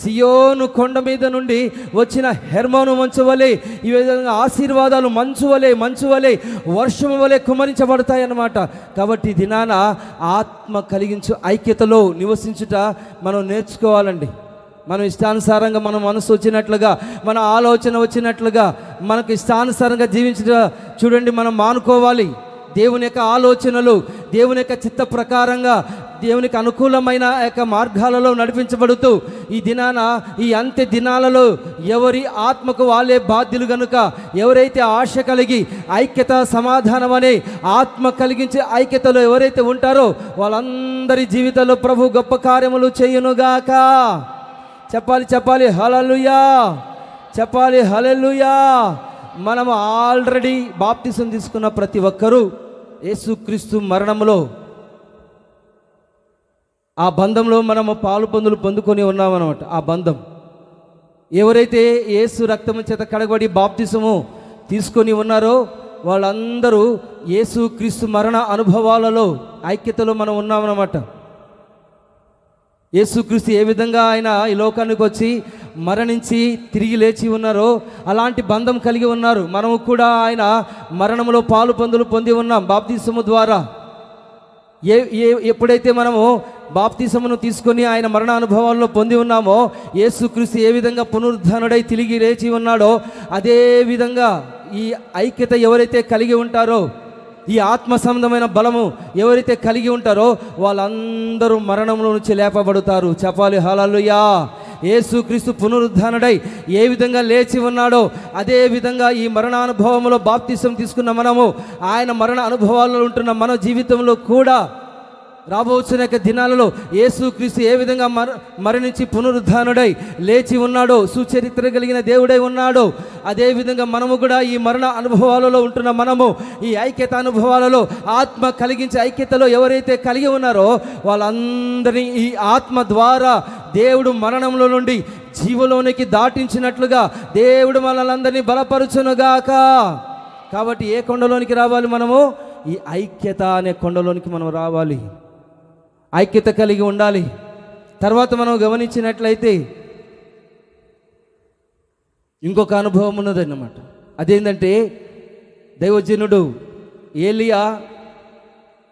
సియోను కొండ మీద నుండి వచ్చిన హెర్మోను మంచు వలె ఈ విధంగా ఆశీర్వాదాలు మంచు వలె వర్షం వలె కుమరించబడతాయి అన్నమాట. కాబట్టి దినాన ఆత్మ కలిగించు ఐక్యతలో నివసించుట మనం నేర్చుకోవాలండి. మనం ఇష్టానుసారంగా మన మనసు వచ్చినట్లుగా, మన ఆలోచన వచ్చినట్లుగా, మనకు ఇష్టానుసారంగా జీవించుట చూడండి మనం మానుకోవాలి. దేవుని యొక్క ఆలోచనలు, దేవుని యొక్క చిత్త ప్రకారంగా, దేవునికి అనుకూలమైన యొక్క మార్గాలలో నడిపించబడుతూ ఈ దినాన, ఈ అంత్య దినాలలో ఎవరి ఆత్మకు వాళ్ళే బాధ్యులు గనుక ఎవరైతే ఆశ కలిగి ఐక్యత సమాధానం అనే ఆత్మ కలిగించే ఐక్యతలో ఎవరైతే ఉంటారో వాళ్ళందరి జీవితంలో ప్రభు గొప్ప కార్యములు చేయునుగాక. చెప్పాలి చెప్పాలి హల్లెలూయా, చెప్పాలి హల్లెలూయా. మనము ఆల్రెడీ బాప్తిసం తీసుకున్న ప్రతి ఒక్కరూ యేసుక్రీస్తు మరణంలో ఆ బంధంలో మనము పాలు పొందులు పొందుకొని ఉన్నామన్నమాట. ఆ బంధం ఎవరైతే యేసు రక్తము చేత కడగబడి బాప్తిసము తీసుకొని ఉన్నారో వాళ్ళందరూ యేసుక్రీస్తు మరణ అనుభవాలలో ఐక్యతలో మనం ఉన్నామన్నమాట. యేసుక్రీస్తు ఏ విధంగా ఆయన ఈ లోకానికి వచ్చి మరణించి తిరిగి లేచి ఉన్నారో అలాంటి బంధం కలిగి ఉన్నారు. మనము కూడా ఆయన మరణంలో పాలు పొందులు పొంది ఉన్నాం బాప్తిసము ద్వారా. ఎప్పుడైతే మనము బాప్తిసమును తీసుకొని ఆయన మరణ అనుభవాల్లో పొంది ఉన్నామో, యేసుక్రీస్తు ఏ విధంగా పునరుద్ధానుడై తిరిగి లేచి ఉన్నాడో అదే విధంగా ఈ ఐక్యత ఎవరైతే కలిగి ఉంటారో, ఈ ఆత్మ సంబంధమైన బలము ఎవరైతే కలిగి ఉంటారో వాళ్ళందరూ మరణంలో నుంచి లేపబడతారు. చెప్పాలి హల్లెలూయా. యేసుక్రీస్తు పునరుద్ధానుడై ఏ విధంగా లేచి ఉన్నాడో అదే విధంగా ఈ మరణానుభవంలో బాప్తిసం తీసుకున్న మనము ఆయన మరణ అనుభవాల్లో ఉంటున్న మన జీవితంలో కూడా రాబోతున్న దినాలలో యేసుక్రీస్తు ఏ విధంగా మరణించి పునరుద్ధానుడై లేచి ఉన్నాడో, సుచరిత్ర కలిగిన దేవుడై ఉన్నాడో అదేవిధంగా మనము కూడా ఈ మరణ అనుభవాలలో ఉంటున్న మనము ఈ ఐక్యత అనుభవాలలో ఆత్మ కలిగించే ఐక్యతలో ఎవరైతే కలిగి ఉన్నారో వాళ్ళందరినీ ఈ ఆత్మ ద్వారా దేవుడు మరణంలో నుండి జీవలోనికి దాటించినట్లుగా దేవుడు మనలందరినీ బలపరుచునుగాక. కాబట్టి ఏ కొండలోనికి రావాలి మనము? ఈ ఐక్యత అనే కొండలోనికి మనం రావాలి, ఐక్యత కలిగి ఉండాలి. తర్వాత మనం గమనించినట్లయితే ఇంకొక అనుభవం ఉన్నదన్నమాట. అదేంటంటే దైవజనుడు ఏలియా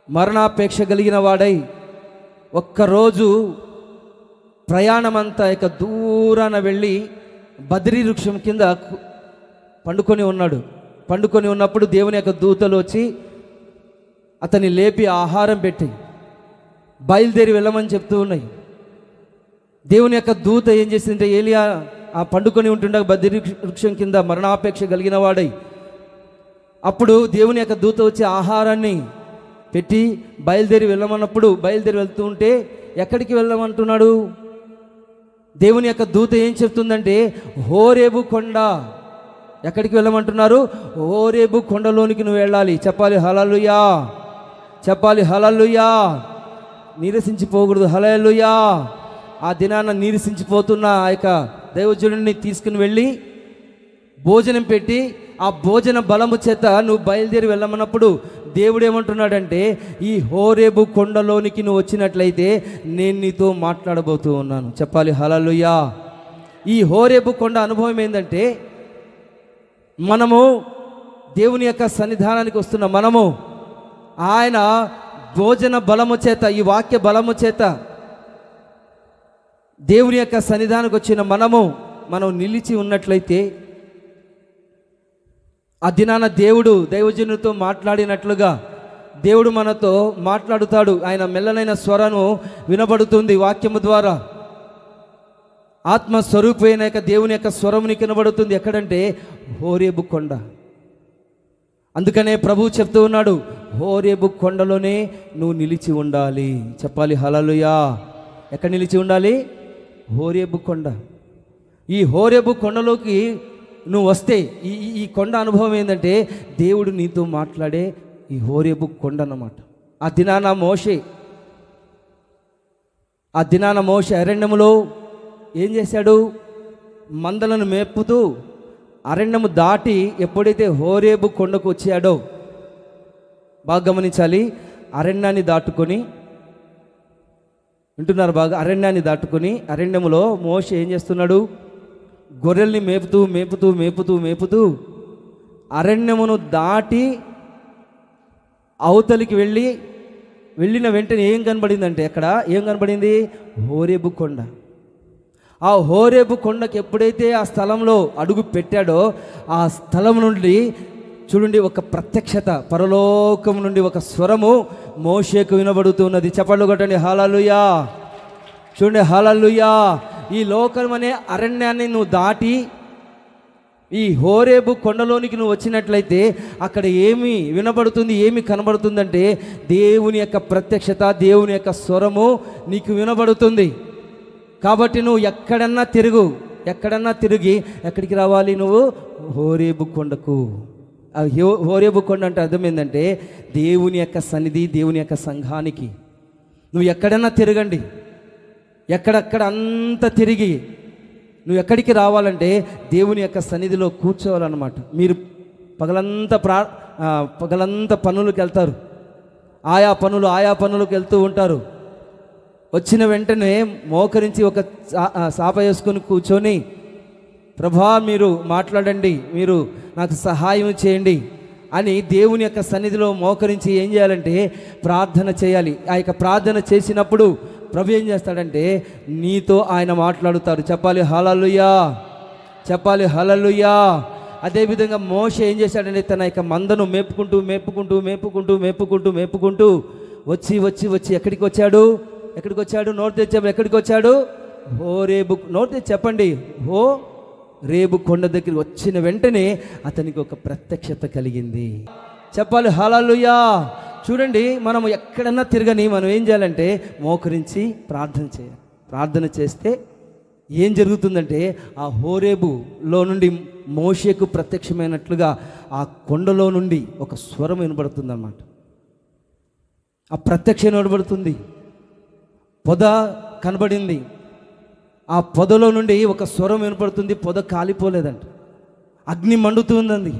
మరణాపేక్ష కలిగిన వాడై ఒక్కరోజు ప్రయాణమంతా ఇక దూరాన వెళ్ళి బద్రీ వృక్షం కింద పండుకొని ఉన్నాడు. పండుకొని ఉన్నప్పుడు దేవుని యొక్క దూతలు వచ్చి అతన్ని లేపి ఆహారం పెట్టి బయలుదేరి వెళ్ళమని చెప్తూ ఉన్నాయి. దేవుని యొక్క దూత ఏం చేసిందంటే ఏలియా ఆ పండుకొని ఉంటుండగా బద్రీ వృక్షం కింద మరణాపేక్ష కలిగిన వాడై అప్పుడు దేవుని యొక్క దూత వచ్చి ఆహారాన్ని పెట్టి బయలుదేరి వెళ్ళమన్నప్పుడు బయలుదేరి వెళ్తూ ఉంటే ఎక్కడికి వెళ్ళమంటున్నాడు? దేవుని యొక్క దూత ఏం చెప్తుందంటే హోరేబు కొండ. ఎక్కడికి వెళ్ళమంటున్నారు? హోరేబు కొండలోనికి నువ్వు వెళ్ళాలి. చెప్పాలి హల్లెలూయా, చెప్పాలి హల్లెలూయా. నీరసించిపోకూడదు. హల్లెలూయా. ఆ దినాన నీరసించిపోతున్న ఆ యొక్క దైవజనుడిని తీసుకుని వెళ్ళి భోజనం పెట్టి ఆ భోజన బలము చేత నువ్వు బయలుదేరి వెళ్ళమన్నప్పుడు దేవుడు ఏమంటున్నాడంటే ఈ హోరేబు కొండలోనికి నువ్వు వచ్చినట్లయితే నేను నీతో మాట్లాడబోతూ ఉన్నాను. చెప్పాలి హల్లెలూయా. ఈ హోరేబు కొండ అనుభవం ఏంటంటే మనము దేవుని యొక్క సన్నిధానానికి వస్తున్న మనము ఆయన భోజన బలము చేత ఈ వాక్య బలము చేత దేవుని యొక్క సన్నిధానానికి వచ్చిన మనం నిలిచి ఉన్నట్లయితే ఆ దినాన దేవుడు దైవజనుడితో మాట్లాడినట్లుగా దేవుడు మనతో మాట్లాడుతాడు. ఆయన మెల్లనైన స్వరము వినబడుతుంది వాక్యము ద్వారా. ఆత్మస్వరూపమైన యొక్క దేవుని యొక్క స్వరముని వినబడుతుంది. ఎక్కడంటే హోరేబు కొండ. అందుకనే ప్రభువు చెప్తూ ఉన్నాడు హోరేబు కొండలోనే నువ్వు నిలిచి ఉండాలి. చెప్పాలి హల్లెలూయా. ఎక్కడ నిలిచి ఉండాలి? హోరేబు కొండ. ఈ హోరేబు కొండలోకి నువ్వు వస్తే ఈ కొండ అనుభవం ఏంటంటే దేవుడు నీతో మాట్లాడే ఈ హోరేబు కొండ అన్నమాట. ఆ దినాన మోషే అరణ్యములో ఏం చేశాడు? మందలను మేపుతూ అరణ్యము దాటి ఎప్పుడైతే హోరేబు కొండకు వచ్చాడో బాగా గమనించాలి. అరణ్యాన్ని దాటుకొని వింటున్నారు బాగా. అరణ్యాన్ని దాటుకొని అరణ్యములో మోషే ఏం చేస్తున్నాడు? గొర్రెల్ని మేపుతూ మేపుతూ మేపుతూ మేపుతూ అరణ్యమును దాటి అవతలికి వెళ్ళిన వెంటనే ఏం కనబడిందంటే అక్కడ ఏం కనబడింది? హోరేబు కొండ. ఆ హోరేబు కొండకి ఎప్పుడైతే ఆ స్థలంలో అడుగు పెట్టాడో ఆ స్థలం నుండి చూడండి ఒక ప్రత్యక్షత, పరలోకం నుండి ఒక స్వరము మోషేకు వినబడుతున్నది. చప్పట్లు కొట్టండి హల్లెలూయా. చూడండి హల్లెలూయా. ఈ లోకం అనే అరణ్యాన్ని నువ్వు దాటి ఈ హోరేబు కొండలోనికి నువ్వు వచ్చినట్లయితే అక్కడ ఏమి వినబడుతుంది, ఏమి కనబడుతుందంటే దేవుని యొక్క ప్రత్యక్షత, దేవుని యొక్క స్వరము నీకు వినబడుతుంది. కాబట్టి నువ్వు ఎక్కడన్నా తిరిగి ఎక్కడికి రావాలి? నువ్వు హోరేబు కొండకు. హోరేబు కొండ అంటే అర్థం ఏంటంటే దేవుని యొక్క సన్నిధి, దేవుని యొక్క సంఘానికి. నువ్వు ఎక్కడన్నా తిరగండి, ఎక్కడక్కడ అంతా తిరిగి నువ్వు ఎక్కడికి రావాలంటే దేవుని యొక్క సన్నిధిలో కూర్చోవాలన్నమాట. మీరు పగలంతా పనులకు వెళ్తారు, ఆయా పనులకు వెళ్తూ ఉంటారు. వచ్చిన వెంటనే మోకరించి ఒక సాప వేసుకొని కూర్చొని ప్రభా మీరు మాట్లాడండి, మీరు నాకు సహాయం చేయండి అని దేవుని యొక్క సన్నిధిలో మోకరించి ఏం చేయాలంటే ప్రార్థన చేయాలి. ఆ యొక్క ప్రార్థన చేసినప్పుడు ప్రభు ఏం చేస్తాడంటే నీతో ఆయన మాట్లాడుతారు. చెప్పాలి హల్లెలూయా, చెప్పాలి హల్లెలూయా. అదేవిధంగా మోషే ఏం చేశాడంటే తన యొక్క మందను మేపుకుంటూ వచ్చి ఎక్కడికి వచ్చాడు? నోటి తెచ్చాము. ఎక్కడికి వచ్చాడు? హోరేబు. నోటి తెచ్చి చెప్పండి. రేబు కొండ దగ్గరికి వచ్చిన వెంటనే అతనికి ఒక ప్రత్యక్షత కలిగింది. చెప్పాలి హల్లెలూయా. చూడండి, మనం ఎక్కడన్నా తిరగని మనం ఏం చేయాలంటే మోకరించి ప్రార్థన చేయాలి. ప్రార్థన చేస్తే ఏం జరుగుతుందంటే ఆ హోరేబులో నుండి మోషేకు ప్రత్యక్షమైనట్లుగా ఆ కొండలో నుండి ఒక స్వరం వినబడుతుంది అన్నమాట. ఆ ప్రత్యక్షం వినబడుతుంది. పొద కనబడింది. ఆ పొదలో నుండి ఒక స్వరం వినపడుతుంది. పొద కాలిపోలేదంట, అగ్ని మండుతూ ఉందండి.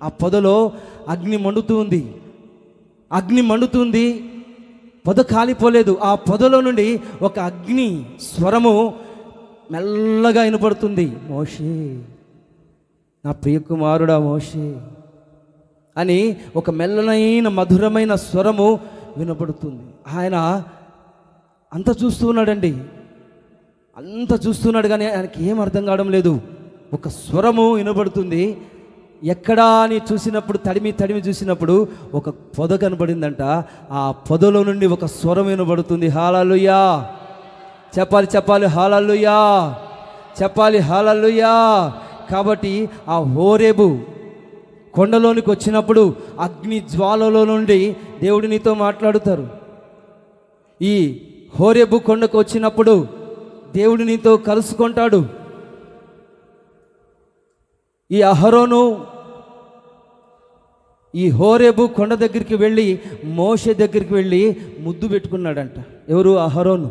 ఆ పొదలో అగ్ని మండుతూ ఉంది. అగ్ని మండుతుంది, పొద కాలిపోలేదు. ఆ పొదలో నుండి ఒక అగ్ని స్వరము మెల్లగా వినపడుతుంది. మోషే, నా ప్రియ కుమారుడా మోషే అని ఒక మెల్లనైన మధురమైన స్వరము వినపడుతుంది. ఆయన అంత చూస్తూ ఉన్నాడండి, అంత చూస్తున్నాడు, కానీ ఆయనకి ఏం అర్థం కావడం లేదు. ఒక స్వరము వినపడుతుంది. ఎక్కడా అని చూసినప్పుడు, తడిమి చూసినప్పుడు ఒక పొద కనబడిందంట. ఆ పొదలో నుండి ఒక స్వరం వినబడుతుంది. హల్లెలూయా చెప్పాలి హల్లెలూయా చెప్పాలి హల్లెలూయా. కాబట్టి ఆ హోరేబు కొండలోనికి వచ్చినప్పుడు అగ్ని జ్వాలలో నుండి దేవుడు నీతో మాట్లాడుతారు. ఈ హోరేబు కొండకు వచ్చినప్పుడు దేవుడు నీతో కలుసుకుంటాడు. ఈ అహరోను ఈ హోరేబు కొండ దగ్గరికి వెళ్ళి మోషే దగ్గరికి వెళ్ళి ముద్దు పెట్టుకున్నాడంట. ఎవరు? అహరోను.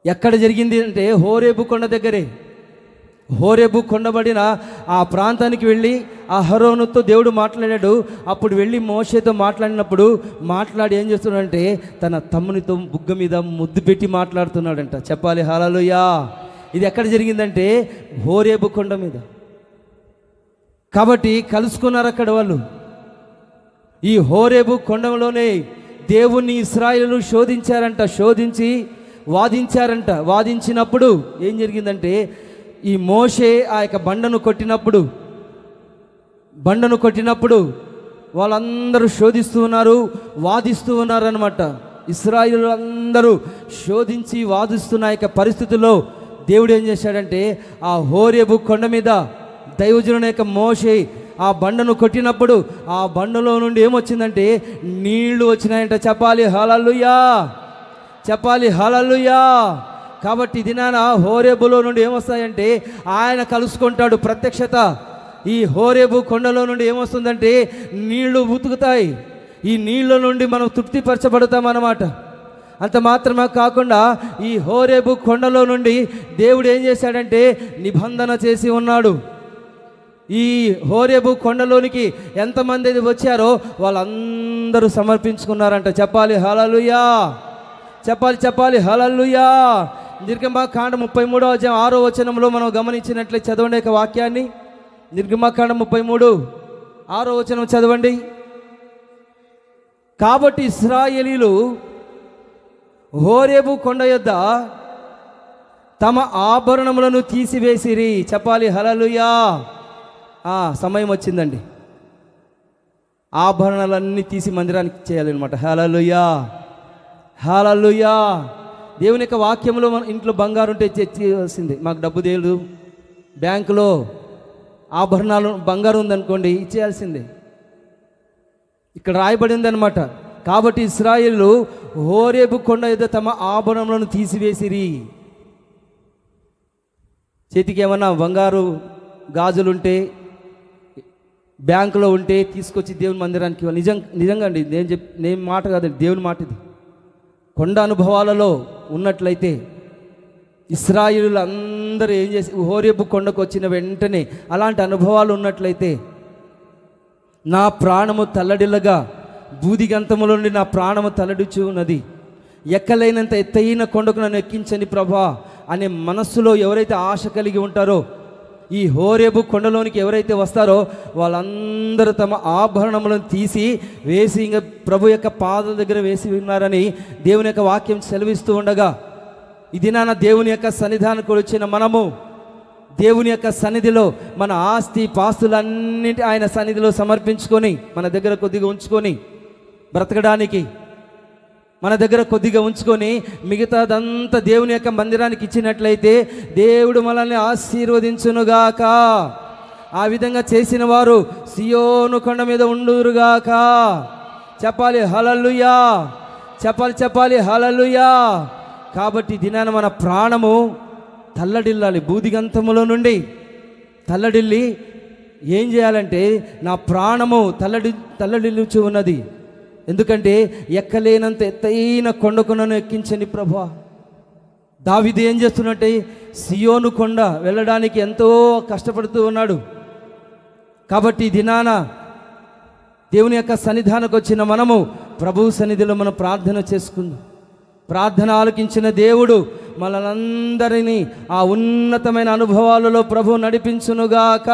ఎక్కడ జరిగింది అంటే హోరేబు కొండ దగ్గరే. హోరేబు కొండబడిన ఆ ప్రాంతానికి వెళ్ళి అహరోనుతో దేవుడు మాట్లాడాడు. అప్పుడు వెళ్ళి మోషేతో మాట్లాడి ఏం చేస్తున్నాడంటే తన తమ్మునితో బుగ్గ మీద ముద్దు పెట్టి మాట్లాడుతున్నాడంట. చెప్పాలి హల్లెలూయా. ఇది ఎక్కడ జరిగిందంటే హోరేబు కొండ మీద. కాబట్టి కలుసుకున్నారు అక్కడ వాళ్ళు. ఈ హోరేబు కొండలోనే దేవుణ్ణి ఇశ్రాయేలు శోధించి వాదించినప్పుడు ఏం జరిగిందంటే ఈ మోషే ఆ యొక్క బండను కొట్టినప్పుడు వాళ్ళందరూ వాదిస్తూ ఉన్నారు అన్నమాట. ఇశ్రాయేలు అందరూ శోధించి వాదిస్తున్న యొక్క పరిస్థితుల్లో దేవుడు ఏం చేశాడంటే ఆ హోరేబు కొండ మీద దైవజనుని యొక్క మోషే ఆ బండను కొట్టినప్పుడు ఆ బండలో నుండి ఏమొచ్చిందంటే నీళ్లు వచ్చినాయంట. చెప్పాలి హల్లెలూయా. కాబట్టి దినాన హోరేబులో నుండి ఏమొస్తాయంటే ఆయన కలుసుకుంటాడు ప్రత్యక్షత. ఈ హోరేబు కొండలో నుండి ఏమొస్తుందంటే నీళ్లు ఉతుకుతాయి. ఈ నీళ్ళ నుండి మనం తృప్తిపరచబడతామన్నమాట. అంత మాత్రమే కాకుండా ఈ హోరేబు కొండలో నుండి దేవుడు ఏం చేశాడంటే నిబంధన చేసి ఉన్నాడు. ఈ హోరేబు కొండలోనికి ఎంతమంది వచ్చారో వాళ్ళందరూ సమర్పించుకున్నారంట. చెప్పాలి హల్లెలూయా. చెప్పాలి హల్లెలూయా. నిర్గమకాండం 33వ అధ్యాయం 6వ వచనంలో మనం గమనించినట్లే చదవండి యొక్క వాక్యాన్ని. నిర్గమకాండం 33 6వ వచనం చదవండి. కాబట్టి ఇశ్రాయేలీలు హోరేబు కొండ యొద్ద తమ ఆభరణములను తీసివేసిరి. చెప్పాలి హల్లెలూయా. సమయం వచ్చిందండి. ఆభరణాలన్నీ తీసి మందిరానికి చేయాలన్నమాట. హల్లెలూయా. దేవుని యొక్క వాక్యంలో మన ఇంట్లో బంగారు ఉంటే తెచ్చేయాల్సిందే. మాకు డబ్బు లేదు, బ్యాంకులో ఆభరణాలు బంగారు ఉందనుకోండి ఇచ్చేయాల్సిందే. ఇక్కడ రాయబడింది అనమాట. కాబట్టి ఇశ్రాయేలు హోరేబు కొండ యొద్ద తమ ఆభరణములను తీసివేసిరి. చేతికి ఏమన్నా బంగారు గాజులుంటే బ్యాంకులో ఉంటే తీసుకొచ్చి దేవుని మందిరానికి నిజంగా అండి, నేను మాట కాదండి, దేవుని మాట ఇది. కొండ అనుభవాలలో ఉన్నట్లయితే ఇశ్రాయేలు అందరూ ఏం చేసి హోరేబు కొండకు వచ్చిన వెంటనే అలాంటి అనుభవాలు ఉన్నట్లయితే నా ప్రాణము తల్లడిల్లగా బూదిగంతములో నుండి నా ప్రాణము తల్లడిచు ఉన్నది, ఎక్కలేనంత ఎత్తైన కొండకు నన్ను ఎక్కించని ప్రభా అనే మనస్సులో ఎవరైతే ఆశ కలిగి ఉంటారో ఈ హోరేబు కొండలోనికి ఎవరైతే వస్తారో వాళ్ళందరూ తమ ఆభరణములను తీసి వేసి ఇంకా ప్రభు యొక్క పాదాల దగ్గర వేసి ఉన్నారని దేవుని యొక్క వాక్యం సెలవిస్తూ ఉండగా, ఇది నాన్న దేవుని యొక్క సన్నిధానానికి వచ్చిన మనము దేవుని యొక్క సన్నిధిలో మన ఆస్తి పాస్తులన్నింటి ఆయన సన్నిధిలో సమర్పించుకొని మన దగ్గర కొద్దిగా ఉంచుకొని బ్రతకడానికి మన దగ్గర కొద్దిగా ఉంచుకొని మిగతాదంతా దేవుని యొక్క మందిరానికి ఇచ్చినట్లయితే దేవుడు మనల్ని ఆశీర్వదించునుగాక. ఆ విధంగా చేసిన వారు సియోను కొండ మీద ఉండురుగాక. చెప్పాలి హల్లెలూయా. చెప్పాలి హల్లెలూయా. కాబట్టి దినాన మన ప్రాణము తల్లడిల్లాలి. బూదిగంతములో నుండి తల్లడిల్లి ఏం చేయాలంటే నా ప్రాణము తల్లడిల్లుచు ఉన్నది. ఎందుకంటే ఎక్కలేనంత ఎత్తైన కొండకు నన్ను ఎక్కించని ప్రభా. దావీదు ఏం చేస్తున్నట్టే సియోను కొండ వెళ్ళడానికి ఎంతో కష్టపడుతూ ఉన్నాడు. కాబట్టి దినాన దేవుని యొక్క సన్నిధానికి వచ్చిన మనము ప్రభువు సన్నిధిలో మనం ప్రార్థన చేసుకుందాం. ప్రార్థన ఆలకించిన దేవుడు మనలందరినీ ఆ ఉన్నతమైన అనుభవాలలో ప్రభు నడిపించునుగాక.